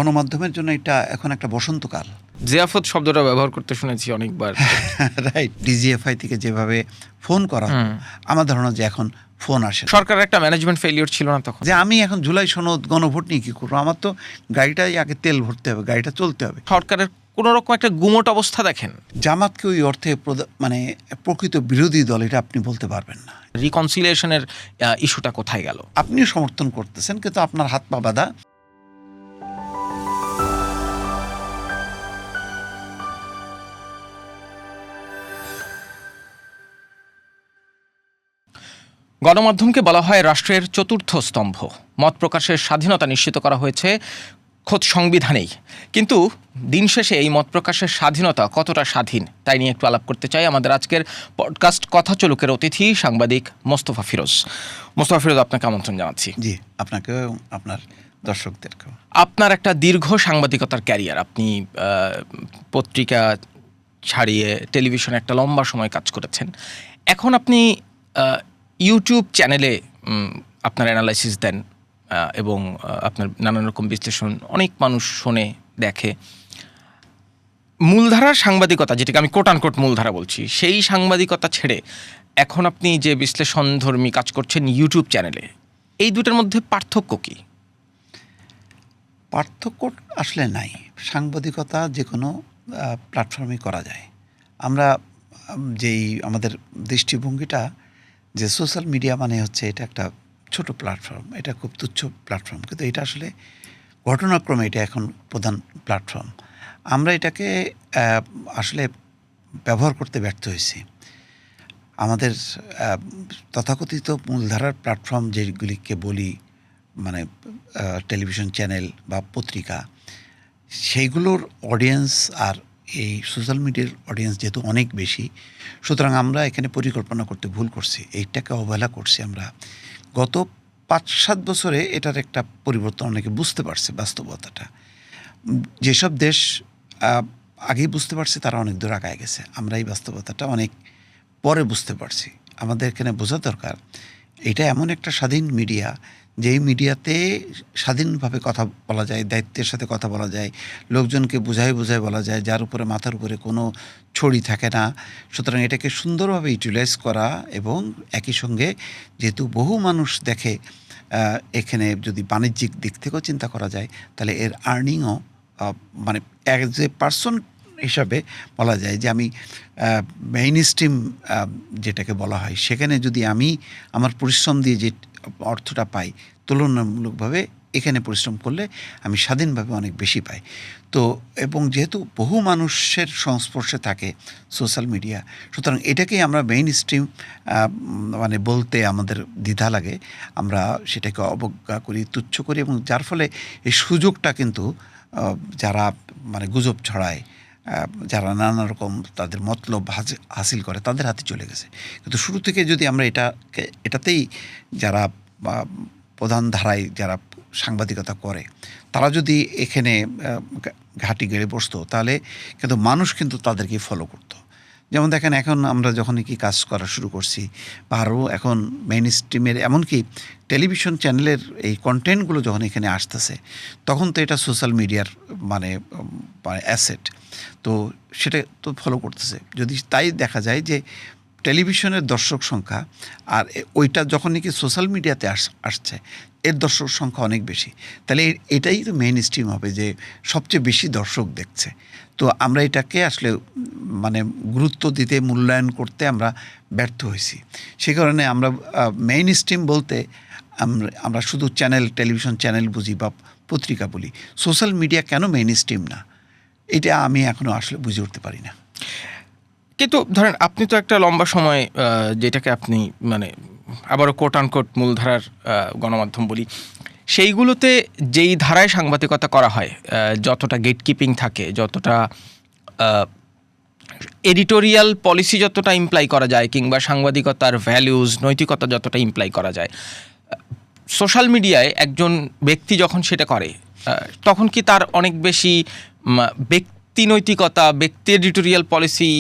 গণমাধ্যমের জন্য এটা এখন একটা বসন্তকাল। জিয়াফত শব্দটা ব্যবহার করতে শুনেছি অনেকবার। রাইট, ডিজিএফআই থেকে যেভাবে ফোন করা হতো, আমার ধারণা যে এখন ফোন আসে। সরকারের একটা ম্যানেজমেন্ট ফেলিওর ছিল না তখন, যে আমি এখন জুলাই সনদ গণভোট নিয়ে কী করবো, আমার তো গাড়িটাই আগে তেল ভরতে হবে, গাড়িটা চলতে হবে। সরকারের কোনো রকম একটা গুমোট অবস্থা দেখেন। জামাতকে ওই অর্থে মানে প্রকৃত বিরোধী দল এটা আপনি বলতে পারবেন না। রিকনসিলিয়েশনের ইস্যুটা কোথায় গেল? আপনিও সমর্থন করতেছেন কিন্তু আপনার হাত পা বাঁধা। গণমাধ্যমকে বলা হয় রাষ্ট্রের চতুর্থ স্তম্ভ। মত প্রকাশের স্বাধীনতা নিশ্চিত করা হয়েছে খোদ সংবিধানেই। কিন্তু দিন শেষে এই মত প্রকাশের স্বাধীনতা কতটা স্বাধীন তাই নিয়ে একটু আলাপ করতে চাই। আমাদের আজকের পডকাস্ট কথা চলুকের অতিথি সাংবাদিক মোস্তফা ফিরোজ। মোস্তফা ফিরোজ, আপনাকে আমন্ত্রণ জানাচ্ছি। জি, আপনাকেও এবং আপনার দর্শকদেরকেও। আপনার একটা দীর্ঘ সাংবাদিকতার ক্যারিয়ার। আপনি পত্রিকা ছাড়িয়ে টেলিভিশনে একটা লম্বা সময় কাজ করেছেন। এখন আপনি ইউটিউব চ্যানেলে আপনার অ্যানালাইসিস দেন এবং আপনার নানান রকম বিশ্লেষণ অনেক মানুষ শোনে, দেখে। মূলধারার সাংবাদিকতা, যেটাকে আমি কোট আনকোট মূলধারা বলছি, সেই সাংবাদিকতা ছেড়ে এখন আপনি যে বিশ্লেষণধর্মী কাজ করছেন ইউটিউব চ্যানেলে, এই দুটোর মধ্যে পার্থক্য কী? পার্থক্য আসলে নাই। সাংবাদিকতা যে কোনো প্ল্যাটফর্মে করা যায়। আমরা যেই আমাদের দৃষ্টিভঙ্গিটা যে সোশ্যাল মিডিয়া মানে হচ্ছে এটা একটা ছোট প্ল্যাটফর্ম, এটা খুব তুচ্ছ প্ল্যাটফর্ম, কিন্তু এটা আসলে ঘটনাক্রমে এটা এখন প্রধান প্ল্যাটফর্ম। আমরা এটাকে আসলে ব্যবহার করতে ব্যর্থ হয়েছি। আমাদের তথাকথিত মূলধারার প্ল্যাটফর্ম যেগুলিকে বলি, মানে টেলিভিশন চ্যানেল বা পত্রিকা, সেইগুলোর অডিয়েন্স আর এই সোশ্যাল মিডিয়ার অডিয়েন্স যেহেতু অনেক বেশি, সুতরাং আমরা এখানে পরিকল্পনা করতে ভুল করছি, এইটাকে অবহেলা করছি আমরা। গত 5-7 বছরে এটার একটা পরিবর্তন অনেকে বুঝতে পারছে বাস্তবতাটা। যেসব দেশ আগেই বুঝতে পারছে তারা অনেক দূর আগায় গেছে, আমরা এই বাস্তবতাটা অনেক পরে বুঝতে পারছি। আমাদের এখানে বোঝা দরকার এটা এমন একটা স্বাধীন মিডিয়া, যেই মিডিয়াতে স্বাধীনভাবে কথা বলা যায়, দায়িত্বের সাথে কথা বলা যায়, লোকজনকে বোঝায় বলা যায়, যার উপরে মাথার উপরে কোনো ছড়ি থাকে না। সুতরাং এটাকে সুন্দরভাবে ইউটিলাইজ করা এবং একই সঙ্গে যেহেতু বহু মানুষ দেখে, এখানে যদি বাণিজ্যিক দিক থেকেও চিন্তা করা যায় তাহলে এর আর্নিংও মানে অ্যাজ এ পার্সন হিসাবে বলা যায় যে আমি মেইন স্ট্রিম যেটাকে বলা হয় সেখানে যদি আমি আমার পরিশ্রম দিয়ে যে অর্থটা পাই, তুলনামূলকভাবে এখানে পরিশ্রম করলে আমি স্বাধীনভাবে অনেক বেশি পাই। তো এবং যেহেতু বহু মানুষের সংস্পর্শে থাকে সোশ্যাল মিডিয়া, সুতরাং এটাকেই আমরা মেইন স্ট্রিম মানে বলতে আমাদের দ্বিধা লাগে। আমরা সেটাকে অবজ্ঞা করি, তুচ্ছ করি, এবং যার ফলে এই সুযোগটা কিন্তু যারা মানে গুজব ছড়ায়, যারা নানা রকম তাদের মতলব হাসিল করে, তাদের হাতে চলে গেছে। কিন্তু শুরু থেকে যদি আমরা এটাতেই যারা প্রধান ধারায় যারা সাংবাদিকতা করে তারা যদি এখানে ঘাঁটি গেড়ে বসতো, তাহলে কিন্তু মানুষ কিন্তু তাদেরকে ফলো করতো। যেমন দেখেন, এখন আমরা যখন কি কাজ করা শুরু করছি, বা আরও এখন মেইন স্ট্রিমের এমনকি টেলিভিশন চ্যানেলের এই কন্টেন্টগুলো যখন এখানে আসতেছে, তখন তো এটা সোশ্যাল মিডিয়ার মানে অ্যাসেট, তো সেটা তো ফলো করতেছে। যদি তাই দেখা যায় যে টেলিভিশনের দর্শক সংখ্যা আর ওইটা যখন নাকি সোশ্যাল মিডিয়াতে আসছে, এর দর্শক সংখ্যা অনেক বেশি, তাহলে এটাই তো মেইন স্ট্রিম হবে, যে সবচেয়ে বেশি দর্শক দেখছে। তো আমরা এটাকে আসলে মানে গুরুত্ব দিতে, মূল্যায়ন করতে আমরা ব্যর্থ হয়েছি। সে কারণে আমরা মেইন স্ট্রিম বলতে আমরা শুধু টেলিভিশন চ্যানেল বুঝি বা পত্রিকা বলি। সোশ্যাল মিডিয়া কেন মেইন স্ট্রিম না, এটা আমি এখনও আসলে বুঝে উঠতে পারি না। কিন্তু ধরেন, আপনি তো একটা লম্বা সময় যেটাকে আপনি মানে আবারও কোট আনকোট মূলধারার গণমাধ্যম বলি, সেইগুলোতে যেই ধারায় সাংবাদিকতা করা হয়, যতটা গেটকিপিং থাকে, যতটা এডিটোরিয়াল পলিসি যতটা ইমপ্লাই করা যায়, কিংবা সাংবাদিকতার ভ্যালুজ, নৈতিকতা যতটা ইমপ্লাই করা যায়, সোশ্যাল মিডিয়ায় একজন ব্যক্তি যখন সেটা করে, তখন কি তার অনেক বেশি ব্যক্তি নৈতিকতা, ব্যক্তি এডিটোরিয়াল পলিসি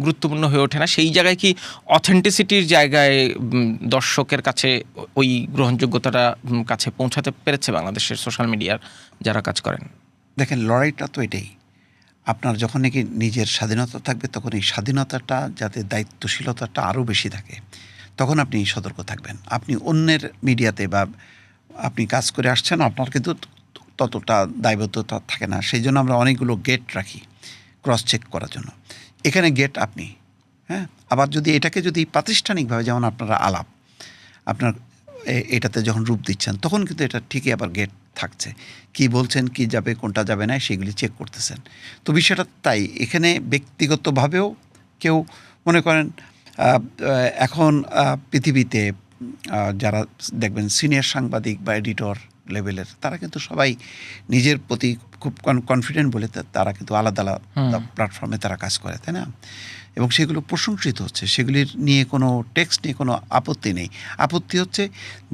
গুরুত্বপূর্ণ হয়ে ওঠে না? সেই জায়গায় কি অথেন্টিসিটির জায়গায় দর্শকের কাছে ওই গ্রহণযোগ্যতাটা কাছে পৌঁছাতে পেরেছে বাংলাদেশের সোশ্যাল মিডিয়ার যারা কাজ করেন? দেখেন, লড়াইটা তো এটাই। আপনার যখন নাকি নিজের স্বাধীনতা থাকবে, তখন এই স্বাধীনতাটা যাতে দায়িত্বশীলতাটা আরও বেশি থাকে, তখন আপনি সতর্ক থাকবেন। আপনি অন্যের মিডিয়াতে বা আপনি কাজ করে আসছেন, আপনার কিন্তু ততটা দায়বদ্ধতা থাকে না। সেই জন্য আমরা অনেকগুলো গেট রাখি ক্রস চেক করার জন্য। এখানে গেট আপনি, হ্যাঁ, আবার যদি এটাকে যদি প্রাতিষ্ঠানিকভাবে, যেমন আপনারা আলাপ, আপনার এটাতে যখন রূপ দিচ্ছেন, তখন কিন্তু এটা ঠিকই আবার গেট থাকছে, কি বলছেন, কি যাবে, কোনটা যাবে না, সেগুলি চেক করতেছেন। তো বিষয়টা তাই, এখানে ব্যক্তিগতভাবেও কেউ মনে করেন এখন পৃথিবীতে যারা দেখবেন সিনিয়র সাংবাদিক বা এডিটর লেভেলের, তারা কিন্তু সবাই নিজের প্রতি খুব কনফিডেন্ট বলে তারা কিন্তু আলাদা আলাদা প্ল্যাটফর্মে তারা কাজ করে, তাই না? এবং সেগুলো প্রশংসিত হচ্ছে, সেগুলির নিয়ে কোনো টেক্সট নিয়ে কোনো আপত্তি নেই। আপত্তি হচ্ছে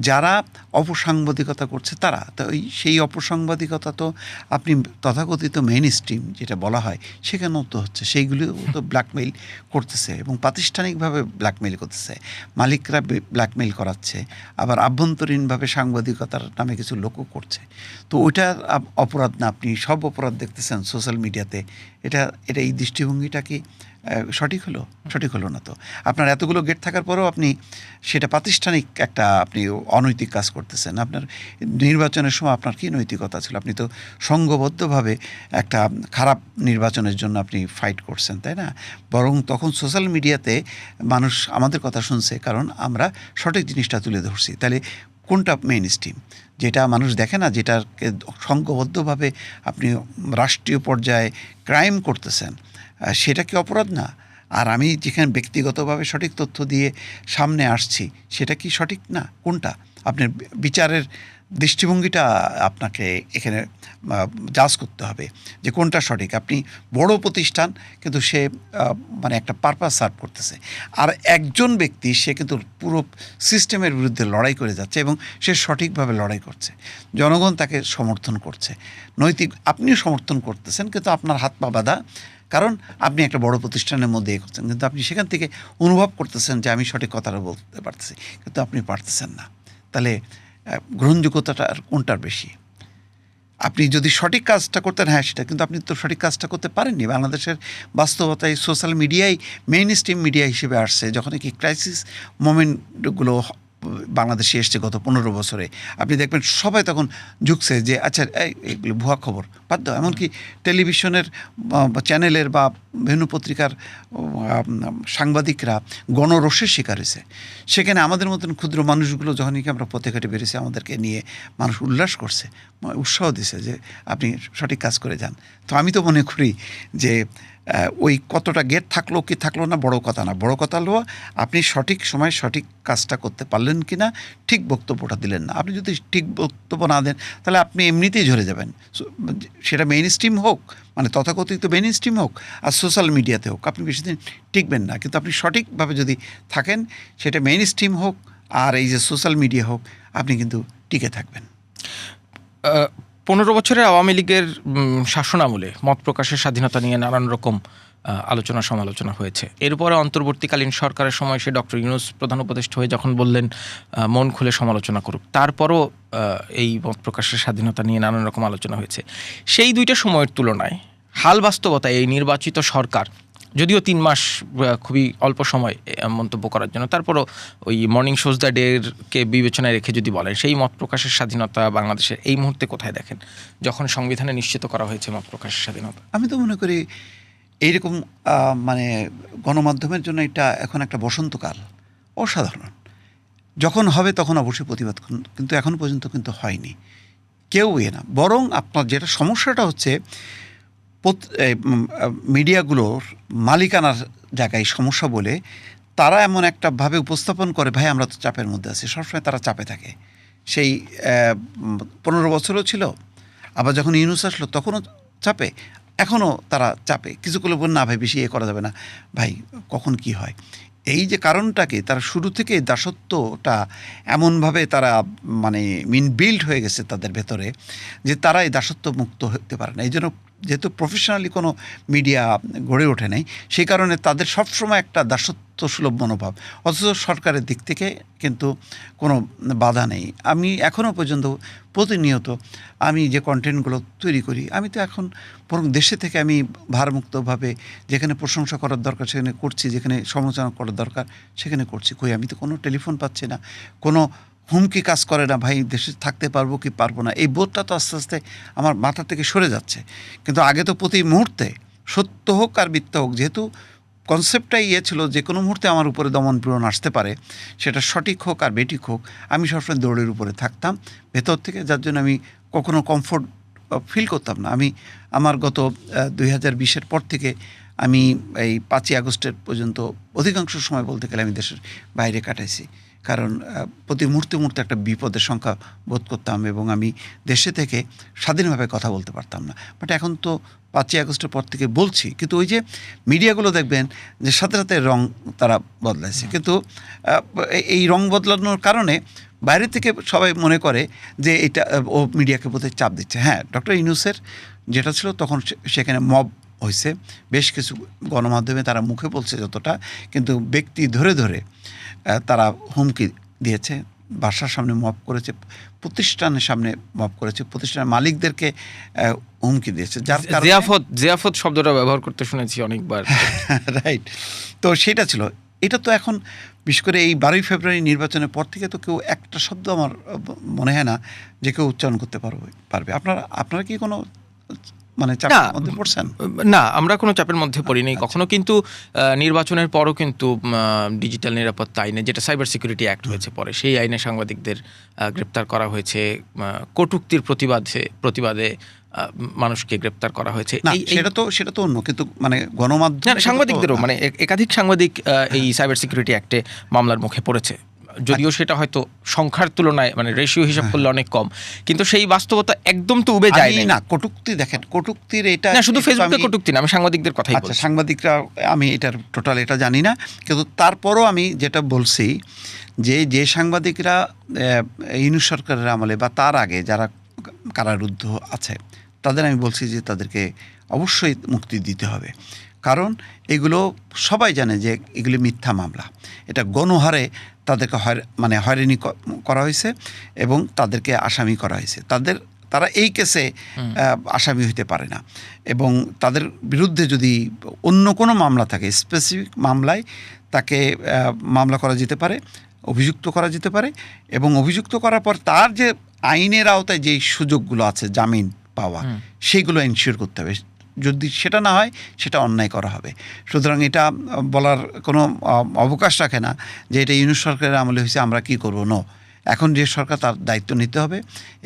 যারা অপসাংবাদিকতা করছে তারা। তো সেই অপসাংবাদিকতা তো আপনি তথাকথিত মেইন স্ট্রিম যেটা বলা হয়, সেখানেও তো হচ্ছে, সেইগুলিও তো ব্ল্যাকমেইল করতেছে এবং প্রাতিষ্ঠানিকভাবে ব্ল্যাকমেইল করতেছে, মালিকরা ব্ল্যাকমেইল করাচ্ছে, আবার আভ্যন্তরীণভাবে সাংবাদিকতার নামে কিছু লোকও করছে। তো ওইটা অপরাধ না? আপনি সব অপরাধ দেখতেছেন সোশ্যাল মিডিয়াতে। এটা এই দৃষ্টিভঙ্গিটা কি সঠিক হলো না। তো আপনার এতগুলো গেট থাকার পরেও আপনি সেটা প্রাতিষ্ঠানিক একটা আপনি অনৈতিক কাজ করতেছেন। আপনার নির্বাচনের সময় আপনার কী নৈতিকতা ছিল? আপনি তো সংঘবদ্ধভাবে একটা খারাপ নির্বাচনের জন্য আপনি ফাইট করছেন, তাই না? বরং তখন সোশ্যাল মিডিয়াতে মানুষ আমাদের কথা শুনছে, কারণ আমরা সঠিক জিনিসটা তুলে ধরছি। তাহলে কোনটা মেইন স্ট্রিম? যেটা মানুষ দেখে না, যেটাকে সংঘবদ্ধভাবে আপনি রাষ্ট্রীয় পর্যায়ে ক্রাইম করতেছেন, সেটা কি অপরাধ না? আর আমি যেখানে ব্যক্তিগতভাবে সঠিক তথ্য দিয়ে সামনে আসছি, সেটা কি সঠিক না? কোনটা? আপনার বিচারের দৃষ্টিভঙ্গিটা আপনাকে এখানে জাজ করতে হবে যে কোনটা সঠিক। আপনি বড় প্রতিষ্ঠান, কিন্তু সে মানে একটা পারপাস সার্ভ করতেছে, আর একজন ব্যক্তি সে কিন্তু পুরো সিস্টেমের বিরুদ্ধে লড়াই করে যাচ্ছে এবং সে সঠিকভাবে লড়াই করছে, জনগণ তাকে সমর্থন করছে, নৈতিক আপনিও সমর্থন করতেছেন, কিন্তু আপনার হাত পা বাঁধা, কারণ আপনি একটা বড় প্রতিষ্ঠানের মধ্যে করছেন, কিন্তু আপনি সেখান থেকে অনুভব করতেছেন যে আমি সঠিক কথাটা বলতে পারতেছি, কিন্তু আপনি পারতেছেন না। তাহলে গ্রহণযোগ্যতাটা আর কোনটার বেশি? আপনি যদি সঠিক কাজটা করতেন, হ্যাঁ সেটা, কিন্তু আপনি তো সঠিক কাজটা করতে পারেননি। বাংলাদেশের বাস্তবতায় সোশ্যাল মিডিয়াই মেইন স্ট্রিম মিডিয়া হিসেবে আসছে, যখন কি ক্রাইসিস মোমেন্টগুলো বাংলাদেশে এসছে গত 15 বছরে। আপনি দেখবেন সবাই তখন ঝুঁকছে যে আচ্ছা এইগুলো ভুয়া খবর বাদ দাও। এমনকি টেলিভিশনের চ্যানেলের বা বিভিন্ন পত্রিকার সাংবাদিকরা গণরোষের শিকার হয়েছে। সেখানে আমাদের মতন ক্ষুদ্র মানুষগুলো যখন কি আমরা পথে ঘাটে বেরিয়েছি, আমাদেরকে নিয়ে মানুষ উল্লাস করছে, উৎসাহ দিছে যে আপনি সঠিক কাজ করে যান। তো আমি তো মনে করি যে ওই কতটা গেট থাকলো কি থাকলো না বড় কথা না, বড় কথা হলো আপনি সঠিক সময় সঠিক কাজটা করতে পারলেন কি না, ঠিক বক্তব্যটা দিলেন না। আপনি যদি ঠিক বক্তব্য না দেন, তাহলে আপনি এমনিতেই ঝরে যাবেন। সেটা মেইন স্ট্রিম হোক, মানে তথাকথিত মেইন স্ট্রিম হোক, আর সোশ্যাল মিডিয়াতে হোক, আপনি বেশি দিন টিকবেন না। কিন্তু আপনি সঠিকভাবে যদি থাকেন, সেটা মেইন স্ট্রিম হোক আর এই যে সোশ্যাল মিডিয়া হোক, আপনি কিন্তু টিকে থাকবেন। 15 বছরের আওয়ামী লীগের শাসনামলে মত প্রকাশের স্বাধীনতা নিয়ে নানান রকম আলোচনা সমালোচনা হয়েছে। এরপরে অন্তর্বর্তীকালীন সরকারের সময় সে ডক্টর ইউনূস প্রধান উপদেষ্টা হয়ে যখন বললেন মন খুলে সমালোচনা করুক, তারপরও এই মত প্রকাশের স্বাধীনতা নিয়ে নানান রকম আলোচনা হয়েছে। সেই দুইটা সময়ের তুলনায় হাল বাস্তবতায় এই নির্বাচিত সরকার, যদিও 3 মাস খুবই অল্প সময় মন্তব্য করার জন্য, তারপরও ওই মর্নিং শোজ দ্য ডেকে বিবেচনায় রেখে যদি বলেন, সেই মত প্রকাশের স্বাধীনতা বাংলাদেশের এই মুহূর্তে কোথায় দেখেন, যখন সংবিধানে নিশ্চিত করা হয়েছে মত প্রকাশের স্বাধীনতা? আমি তো মনে করি এইরকম মানে গণমাধ্যমের জন্য এটা এখন একটা বসন্তকাল, অসাধারণ। যখন হবে তখন অবশ্যই প্রতিবাদ করুন, কিন্তু এখন পর্যন্ত কিন্তু হয়নি, কেউ না। বরং আপনার যেটা সমস্যাটা হচ্ছে, মিডিয়াগুলোর মালিকানার জায়গায় সমস্যা বলে তারা এমন একটা ভাবে উপস্থাপন করে, ভাই আমরা তো চাপের মধ্যে আছি। সবসময় তারা চাপে থাকে। সেই 15 বছরও ছিল, আবার যখন ইউনূস আসলো তখনও চাপে, এখনও তারা চাপে। কিছু করলে বল না ভাই বেশি করা যাবে না, ভাই কখন কি হয়। এই যে কারণটাকে তারা শুরু থেকে দাসত্বটা এমনভাবে তারা মানে বিল্ড হয়ে গেছে তাদের ভেতরে, যে তারা এই দাসত্ব মুক্ত হতে পারে না। এই জন্য যেহেতু প্রফেশনালি কোনো মিডিয়া গড়ে ওঠে নাই, সেই কারণে তাদের সবসময় একটা দাসত্বসুলভ মনোভাব, অথচ সরকারের দিক থেকে কিন্তু কোনো বাধা নেই। আমি এখনও পর্যন্ত প্রতিনিয়ত আমি যে কন্টেন্টগুলো তৈরি করি, আমি তো এখন বরং দেশে থেকে আমি ভারমুক্তভাবে যেখানে প্রশংসা করার দরকার সেখানে করছি, যেখানে সমালোচনা করার দরকার সেখানে করছি। কই আমি তো কোনো টেলিফোন পাচ্ছি না, কোনো হুমকি কাজ করে না, ভাই দেশে থাকতে পারবো কি পারবো না, এই বোধটা তো আস্তে আস্তে আমার মাথা থেকে সরে যাচ্ছে। কিন্তু আগে তো প্রতি মুহূর্তে সত্য হোক আর মিথ্যা হোক, যেহেতু কনসেপ্টটাই ছিল যে কোনো মুহূর্তে আমার উপরে দমন পীড়ন আসতে পারে, সেটা সঠিক হোক আর বেঠিক হোক, আমি সবসময় দৌড়ের উপরে থাকতাম ভেতর থেকে, যার জন্য আমি কখনো কমফোর্ট ফিল করতাম না। আমি আমার গত 2020-এর পর থেকে আমি এই 5ই আগস্টের পর্যন্ত অধিকাংশ সময় বলতে গেলে আমি দেশের বাইরে কাটাইছি, কারণ প্রতি মুহূর্তে মুহূর্তে একটা বিপদের সংখ্যা বোধ করতাম এবং আমি দেশে থেকে স্বাধীনভাবে কথা বলতে পারতাম না। বাট এখন তো 5ই আগস্টের পর থেকে বলছি, কিন্তু ওই যে মিডিয়াগুলো দেখবেন যে সাথে সাথে রং তারা বদলাইছে, কিন্তু এই রং বদলানোর কারণে বাইরে থেকে সবাই মনে করে যে এটা ও মিডিয়াকে বোধহয় চাপ দিচ্ছে। হ্যাঁ, ডক্টর ইউনূসের যেটা ছিল তখন সেখানে মব হয়েছে, বেশ কিছু গণমাধ্যমে তারা মুখে বলছে যতটা, কিন্তু ব্যক্তি ধরে ধরে তারা হুমকি দিয়েছে, বাসার সামনে মব করেছে, প্রতিষ্ঠানের সামনে মব করেছে, প্রতিষ্ঠানের মালিকদেরকে হুমকি দিয়েছে, যার কারণে জিয়াফত শব্দটা ব্যবহার করতে শুনেছি অনেকবার। রাইট। তো সেটা ছিল। এটা তো এখন বিশেষ করে এই 12ই ফেব্রুয়ারি নির্বাচনের পর থেকে তো কেউ একটা শব্দ আমার মনে হয় না যে কেউ উচ্চারণ করতে পারবে। আপনারা কি কোনো মানে চাপের মধ্যে পড়ছেন? না, আমরা কোনো চাপের মধ্যে পড়িনি কখনো, কিন্তু নির্বাচনের পরও কিন্তু ডিজিটাল নিরাপত্তা আইনে, যেটা সাইবার সিকিউরিটি অ্যাক্ট হয়েছে পরে, সেই আইনে সাংবাদিকদের গ্রেপ্তার করা হয়েছে, কটূক্তির প্রতিবাদে মানুষকে গ্রেপ্তার করা হয়েছে। সেটা তো অন্য, কিন্তু মানে গণমাধ্যম সাংবাদিকদেরও মানে একাধিক সাংবাদিক এই সাইবার সিকিউরিটি অ্যাক্টে মামলার মুখে পড়েছে, যদিও সেটা হয়তো সংখ্যার তুলনায় মানে রেশিও হিসাব করলে অনেক কম, কিন্তু সেই বাস্তবতা একদম তো উবে যায় না। কটূক্তি দেখেন, কটূক্তির এটা না শুধু ফেসবুকে কটূক্তি না, আমি সাংবাদিকদের কথাই বলছি। সাংবাদিকরা, আমি এটার টোটাল এটা জানি না, কিন্তু তারপরও আমি যেটা বলছি যে সাংবাদিকরা ইউনূস সরকারের আমলে বা তার আগে যারা কারারুদ্ধ আছে, তাদের আমি বলছি যে তাদেরকে অবশ্যই মুক্তি দিতে হবে, কারণ এগুলো সবাই জানে যে এগুলি মিথ্যা মামলা। এটা গণহারে তাদেরকে হয়রানি করা হয়েছে এবং তাদেরকে আসামি করা হয়েছে। তারা এই কেসে আসামি হইতে পারে না, এবং তাদের বিরুদ্ধে যদি অন্য কোনো মামলা থাকে, স্পেসিফিক মামলায় তাকে মামলা করা যেতে পারে, অভিযুক্ত করা যেতে পারে, এবং অভিযুক্ত করার পর তার যে আইনের আওতায় যেই সুযোগগুলো আছে জামিন পাওয়া, সেইগুলো এনশিওর করতে হবে। যদি সেটা না হয়, সেটা অন্যায় করা হবে। সুতরাং এটা বলার কোনো অবকাশ রাখে না যে এটা ইউনূস সরকারের আমলে হয়েছে, আমরা কি করব। নো, এখন যে সরকার তার দায়িত্ব নিতে হবে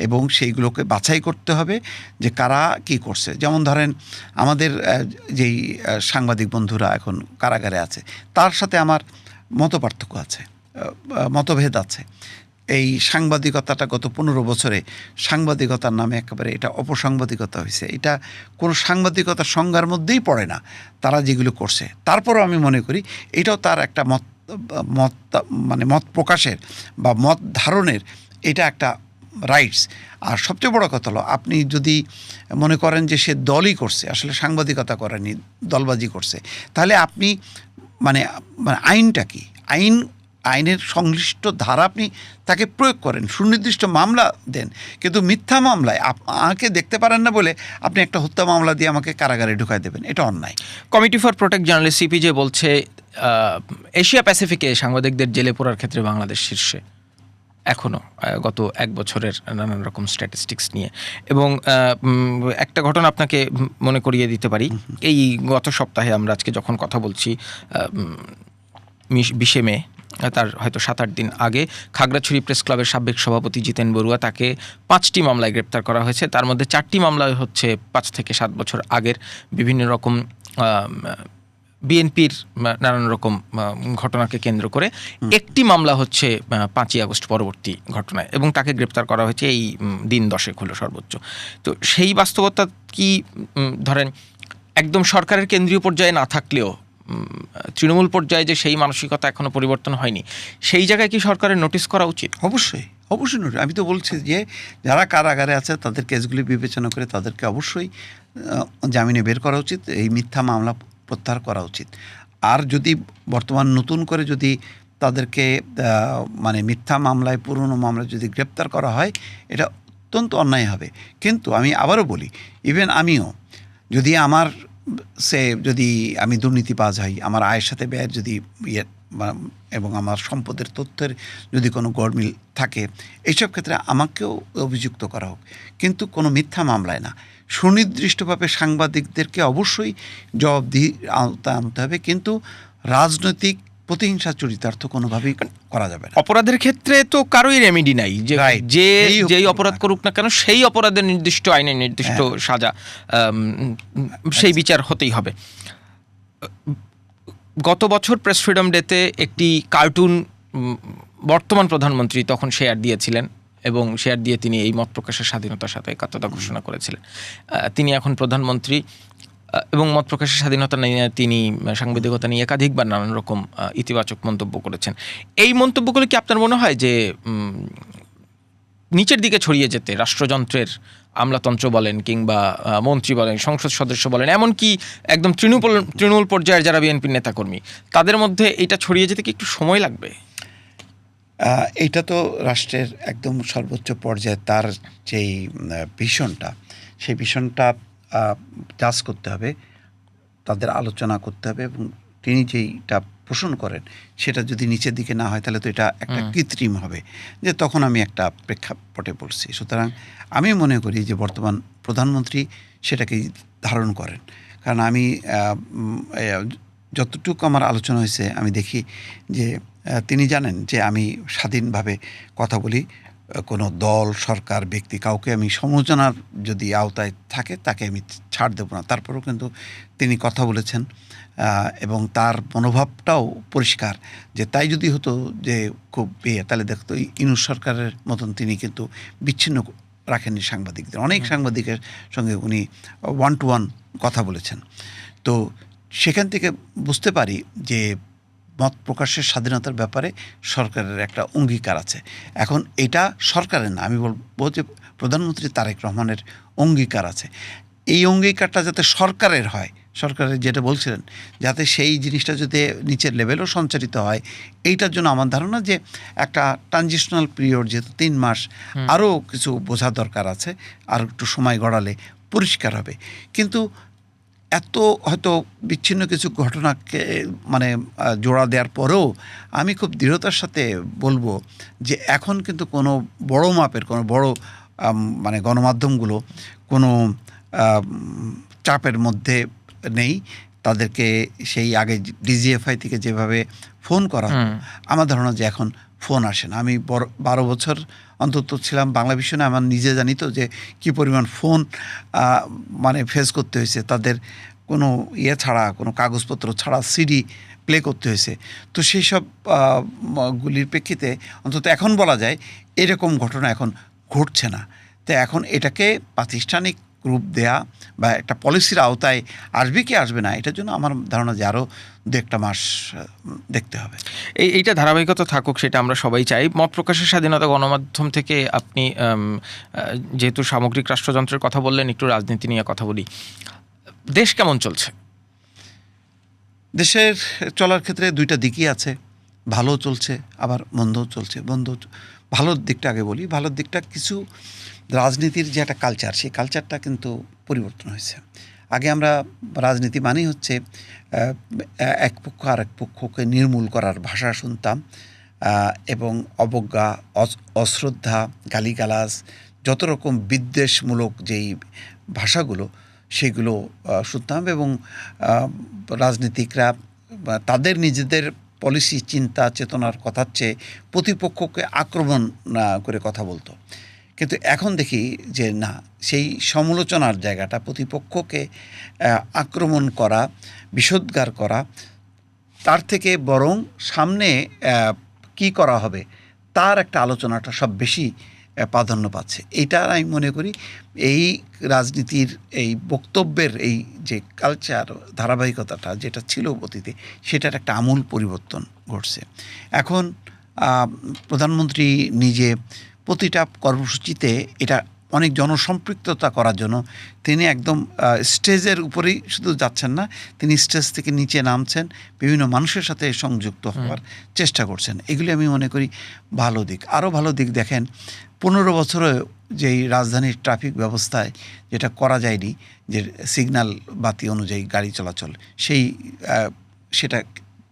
এবং সেইগুলোকে বাছাই করতে হবে যে কারা কি করছে। যেমন ধরেন আমাদের যেই সাংবাদিক বন্ধুরা এখন কারাগারে আছে, তার সাথে আমার মতপার্থক্য আছে, মতভেদ আছে। এই সাংবাদিকতাটা গত 15 বছরে সাংবাদিকতার নামে একেবারে এটা অপসাংবাদিকতা হয়েছে। এটা কোনো সাংবাদিকতার সংজ্ঞার মধ্যেই পড়ে না তারা যেগুলো করছে। তারপরও আমি মনে করি এটাও তার একটা মত প্রকাশের বা মত ধারণের এটা একটা রাইটস। আর সবচেয়ে বড় কথা হলো, আপনি যদি মনে করেন যে সে দলই করছে, আসলে সাংবাদিকতা করেনি, দলবাজি করছে, তাহলে আপনি মানে আইনটা কি, আইনের সংশ্লিষ্ট ধারা আপনি তাকে প্রয়োগ করেন, সুনির্দিষ্ট মামলা দেন। কিন্তু মিথ্যা মামলায় আমাকে দেখতে পারেন না বলে আপনি একটা হত্যা মামলা দিয়ে আমাকে কারাগারে ঢুকাই দেবেন, এটা অন্যায়। Committee for protect journalist CPJ বলছে এশিয়া প্যাসিফিকে সাংবাদিকদের জেলে পড়ার ক্ষেত্রে বাংলাদেশ শীর্ষে এখনও, গত 1 বছরের নানান রকম স্ট্যাটিস্টিক্স নিয়ে। এবং একটা ঘটনা আপনাকে মনে করিয়ে দিতে পারি। এই গত সপ্তাহে আমরা আজকে যখন কথা বলছি 20 মে, তার হয়তো 7-8 দিন আগে খাগড়াছড়ি প্রেস ক্লাবের সাবেক সভাপতি জিতেন বড়ুয়া, তাকে 5টি মামলায় গ্রেপ্তার করা হয়েছে। তার মধ্যে 4টি মামলা হচ্ছে 5 থেকে 7 বছর আগের বিভিন্ন রকম বিএনপির নানান রকম ঘটনাকে কেন্দ্র করে। একটি মামলা হচ্ছে 5ই আগস্ট পরবর্তী ঘটনায়, এবং তাকে গ্রেপ্তার করা হয়েছে এই দিন 10 হলো সর্বোচ্চ। তো সেই বাস্তবতা কি ধরেন একদম সরকারের কেন্দ্রীয় পর্যায়ে না থাকলেও তৃণমূল পর্যায়ে যে সেই মানসিকতা এখনো পরিবর্তন হয়নি, সেই জায়গায় কি সরকারের নোটিশ করা উচিত? অবশ্যই নোটিশ। আমি তো বলছি যে যারা কারাগারে আছে তাদের কেসগুলি বিবেচনা করে তাদেরকে অবশ্যই জামিনে বের করা উচিত, এই মিথ্যা মামলা প্রত্যাহার করা উচিত। আর যদি বর্তমান নতুন করে যদি তাদেরকে মানে মিথ্যা মামলায় পুরনো মামলায় যদি গ্রেপ্তার করা হয়, এটা অত্যন্ত অন্যায় হবে। কিন্তু আমি আবারও বলি, ইভেন আমিও যদি আমার যদি আমি দুর্নীতিবাজ হই, আমার আয়ের সাথে ব্যয়ের যদি এবং আমার সম্পদের তথ্যের যদি কোনো গরমিল থাকে, এইসব ক্ষেত্রে আমাকেও অভিযুক্ত করা হোক, কিন্তু কোনো মিথ্যা মামলায় না। সুনির্দিষ্টভাবে সাংবাদিকদেরকে অবশ্যই জবাবদিহির আওতায় আনতে হবে, কিন্তু রাজনৈতিক প্রতিহিংসা চরিতার্থ কোনোভাবেই করা যাবে না। অপরাধের ক্ষেত্রে তো কারোই রেমেডি নাই, যে Right. যেই অপরাধ করুক না কেন সেই অপরাধের নির্দিষ্ট আইনে নির্দিষ্ট সাজা, সেই বিচার হতেই হবে। গত বছর প্রেস ফ্রিডম ডেতে একটি কার্টুন বর্তমান প্রধানমন্ত্রী তখন শেয়ার দিয়েছিলেন, এবং শেয়ার দিয়ে তিনি এই মত প্রকাশের স্বাধীনতার সাথে একাত্মতা ঘোষণা করেছিলেন। তিনি এখন প্রধানমন্ত্রী এবং মত প্রকাশের স্বাধীনতা নিয়ে তিনি সাংবাদিকতা নিয়ে একাধিকবার নানান রকম ইতিবাচক মন্তব্য করেছেন। এই মন্তব্যগুলো কি আপনার মনে হয় যে নিচের দিকে ছড়িয়ে যেতে রাষ্ট্রযন্ত্রের আমলাতন্ত্র বলেন কিংবা মন্ত্রী বলেন, সংসদ সদস্য বলেন, এমনকি একদম তৃণমূল পর্যায়ের যারা বিএনপির নেতাকর্মী, তাদের মধ্যে এটা ছড়িয়ে যেতে কি একটু সময় লাগবে? এটা তো রাষ্ট্রের একদম সর্বোচ্চ পর্যায়ে তার যেই ভীষণটা, সেই ভীষণটা জাজ করতে হবে, তাদের আলোচনা করতে হবে, এবং তিনি যেইটা পোষণ করেন সেটা যদি নিচের দিকে না হয় তাহলে তো এটা একটা কৃত্রিম হবে, যে তখন আমি একটা প্রেক্ষাপটে পড়ছি। সুতরাং আমি মনে করি যে বর্তমান প্রধানমন্ত্রী সেটাকেই ধারণ করেন। কারণ আমি যতটুকু আমার আলোচনা হয়েছে আমি দেখি যে তিনি জানেন যে আমি স্বাধীনভাবে কথা বলি, কোনো দল, সরকার, ব্যক্তি কাউকে আমি সমালোচনার যদি আওতায় থাকে তাকে আমি ছাড় দেবো না। তারপরেও কিন্তু তিনি কথা বলেছেন, এবং তার মনোভাবটাও পরিষ্কার যে তাই যদি হতো যে খুব তাহলে দেখতো ইউনূস সরকারের মতন তিনি কিন্তু বিচ্ছিন্ন রাখেননি সাংবাদিকদের। অনেক সাংবাদিকের সঙ্গে উনি 1-to-1 কথা বলেছেন। তো সেখান থেকে বুঝতে পারি যে মত প্রকাশের স্বাধীনতার ব্যাপারে সরকারের একটা অঙ্গীকার আছে। এখন এটা সরকারের না, আমি বলবো যে প্রধানমন্ত্রী তারেক রহমানের অঙ্গীকার আছে। এই অঙ্গীকারটা যাতে সরকারের হয়, সরকারের যেটা বলছিলেন, যাতে সেই জিনিসটা যদি নিচের লেভেলও সঞ্চারিত হয়, এইটার জন্য আমার ধারণা যে একটা ট্রানজিশনাল পিরিয়ড, যেহেতু 3 মাস, আরও কিছু বোঝা দরকার আছে, আর একটু সময় গড়ালে পরিষ্কার হবে। কিন্তু এত হয়তো বিচ্ছিন্ন কিছু ঘটনাকে মানে জোড়া দেওয়ার পরেও আমি খুব দৃঢ়তার সাথে বলবো যে এখন কিন্তু কোনো বড় মাপের কোনো বড় মানে গণমাধ্যমগুলো কোনো চাপের মধ্যে নেই। তাদেরকে সেই আগে ডিজিএফআই থেকে যেভাবে ফোন করা, আমার ধারণা যে এখন ফোন আসে না। আমি 12 বছর অন্তত ছিলাম বাংলা ভিশনে, আমার নিজে জানি তো যে কী পরিমাণ ফোন মানে ফেস করতে হয়েছে, তাদের কোনো ছাড়া, কোনো কাগজপত্র ছাড়া সিডি প্লে করতে হয়েছে। তো সেই সব গুলির প্রেক্ষিতে অন্তত এখন বলা যায় এরকম ঘটনা এখন ঘটছে না। তো এখন এটাকে প্রাতিষ্ঠানিক রূপ দেয়া বা একটা পলিসির আওতায় আসবে কি আসবে না, এটার জন্য আমার ধারণা যে আরও 2-1 মাস দেখতে হবে। এইটা ধারাবাহিকতা থাকুক, সেটা আমরা সবাই চাই। মত প্রকাশের স্বাধীনতা, গণমাধ্যম থেকে আপনি যেহেতু সামগ্রিক রাষ্ট্রযন্ত্রের কথা বললেন, একটু রাজনীতি নিয়ে কথা বলি। দেশ কেমন চলছে? দেশের চলার ক্ষেত্রে 2টা দিকই আছে, ভালো চলছে আবার মন্দও চলছে। ভালোর দিকটা আগে বলি। ভালোর দিকটা কিছু রাজনীতির যে একটা কালচার, সেই কালচারটা কিন্তু পরিবর্তন হয়েছে। আগে আমরা রাজনীতি মানেই হচ্ছে এক পক্ষ আর এক পক্ষকে নির্মূল করার ভাষা শুনতাম, এবং অবজ্ঞা, অশ্রদ্ধা, গালিগালাজ, যত রকম বিদ্বেষমূলক যেই ভাষাগুলো সেগুলো শুনতাম, এবং রাজনীতিকরা তাদের নিজেদের পলিসি, চিন্তা, চেতনার কথার চেয়ে প্রতিপক্ষকে আক্রমণ করে কথা বলতো। কিন্তু এখন দেখি যে না, সেই সমালোচনার জায়গাটা, প্রতিপক্ষকে আক্রমণ করা, বিষোদ্গার করা, তার থেকে বরং সামনে কি করা হবে তার একটা আলোচনাটা সব বেশি প্রাধান্য পাচ্ছে। এইটা আমি মনে করি এই রাজনীতির এই বক্তব্যের এই যে কালচার, ধারাবাহিকতাটা যেটা ছিল অতীতে, সেটার একটা আমূল পরিবর্তন ঘটছে। এখন প্রধানমন্ত্রী নিজে প্রতিটা কর্মসূচিতে এটা অনেক জনসম্পৃক্ততা করার জন্য তিনি একদম স্টেজের উপরেই শুধু যাচ্ছেন না, তিনি স্টেজ থেকে নিচে নামছেন, বিভিন্ন মানুষের সাথে সংযুক্ত হওয়ার চেষ্টা করছেন। এগুলি আমি মনে করি ভালো দিক। আরও ভালো দিক দেখেন, 15 বছরে যেই রাজধানীর ট্রাফিক ব্যবস্থায় যেটা করা যায়নি, যে সিগন্যাল বাতি অনুযায়ী গাড়ি চলাচল, সেটা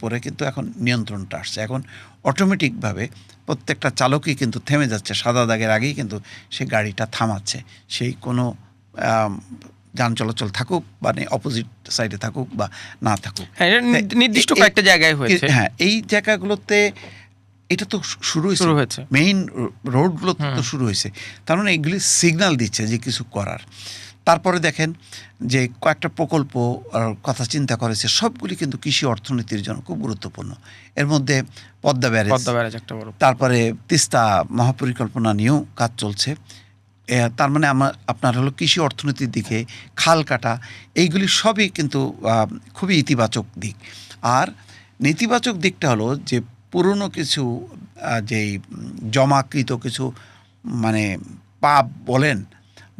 পরে কিন্তু এখন নিয়ন্ত্রণটা আসছে। এখন অটোমেটিকভাবে প্রত্যেকটা চালকই কিন্তু থেমে যাচ্ছে, সাদা দাগের আগেই কিন্তু সে গাড়িটা থামাচ্ছে। সেই কোনো যান চলাচল থাকুক বা অপোজিট সাইডে থাকুক বা না থাকুক, হ্যাঁ, নির্দিষ্ট কয়েকটা জায়গায় হয়েছে। হ্যাঁ, এই জায়গাগুলোতে এটা তো শুরু হয়েছে, মেইন রোডগুলোতে তো শুরু হয়েছে। তার মানে এগুলি সিগন্যাল দিচ্ছে যে কিছু করার। তারপরে দেখেন যে কয়েকটা প্রকল্প কথা চিন্তা করেছে, সবগুলি কিন্তু কৃষি অর্থনীতির জন্য খুব গুরুত্বপূর্ণ। এর মধ্যে পদ্মা ব্যারেজ একটা বড়, তারপরে তিস্তা মহাপরিকল্পনা নিয়েও কাজ চলছে। তার মানে আপনার হলো কৃষি অর্থনীতির দিকে খাল কাটা, এইগুলি সবই কিন্তু খুবই ইতিবাচক দিক। আর নেতিবাচক দিকটা হলো যে পুরনো কিছু যেই জমাকৃত কিছু মানে পাপ বলেন,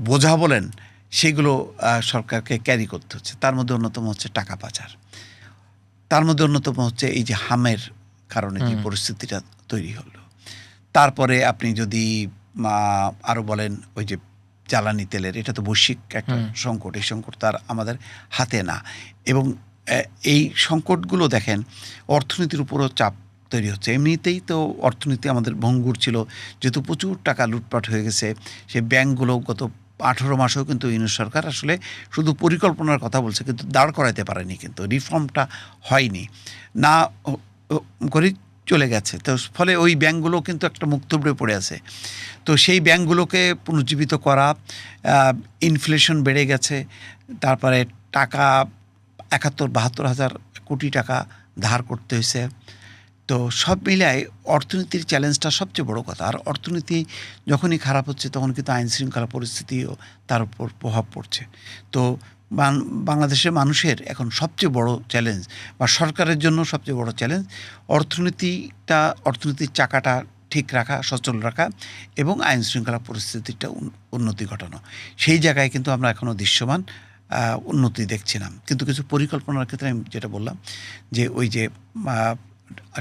বোঝা বলেন, সেগুলো সরকারকে ক্যারি করতে হচ্ছে। তার মধ্যে অন্যতম হচ্ছে টাকা পাচার, তার মধ্যে অন্যতম হচ্ছে এই যে হামের কারণে যে পরিস্থিতিটা তৈরি হলো। তারপরে আপনি যদি আরও বলেন ওই যে জ্বালানি তেলের, এটা তো বৈশ্বিক একটা সংকট, এই সংকট তার আমাদের হাতে না। এবং এই সংকটগুলো দেখেন অর্থনীতির উপরও চাপ তৈরি হচ্ছে। এমনিতেই তো অর্থনীতি আমাদের ভঙ্গুর ছিল, যেহেতু প্রচুর টাকা লুটপাট হয়ে গেছে। সে ব্যাংকগুলো গত 18 মাসেও কিন্তু ইউনিট সরকার আসলে শুধু পরিকল্পনার কথা বলছে, কিন্তু দাঁড় করাইতে পারেনি, কিন্তু রিফর্মটা হয়নি, না করে চলে গেছে। তো ফলে ওই ব্যাংকগুলো কিন্তু একটা মুক্তব্রে পড়ে আছে। তো সেই ব্যাংকগুলোকে পুনর্জীবিত করা, ইনফ্লেশন বেড়ে গেছে, তারপরে টাকা 71-72 হাজার কোটি টাকা ধার করতে হয়েছে। তো সব মিলায় অর্থনীতির চ্যালেঞ্জটা সবচেয়ে বড় কথা। আর অর্থনীতি যখনই খারাপ হচ্ছে তখন কিন্তু আইন শৃঙ্খলা পরিস্থিতিও তার উপর প্রভাব পড়ছে। তো বাংলাদেশের মানুষের এখন সবচেয়ে বড় চ্যালেঞ্জ, বা সরকারের জন্য সবচেয়ে বড় চ্যালেঞ্জ, অর্থনীতির চাকাটা ঠিক রাখা, সচল রাখা এবং আইন শৃঙ্খলা পরিস্থিতিটা উন্নতি ঘটানো। সেই জায়গায় কিন্তু আমরা এখনও দৃশ্যমান উন্নতি দেখছি না। কিন্তু কিছু পরিকল্পনার ক্ষেত্রে আমি যেটা বললাম যে ওই যে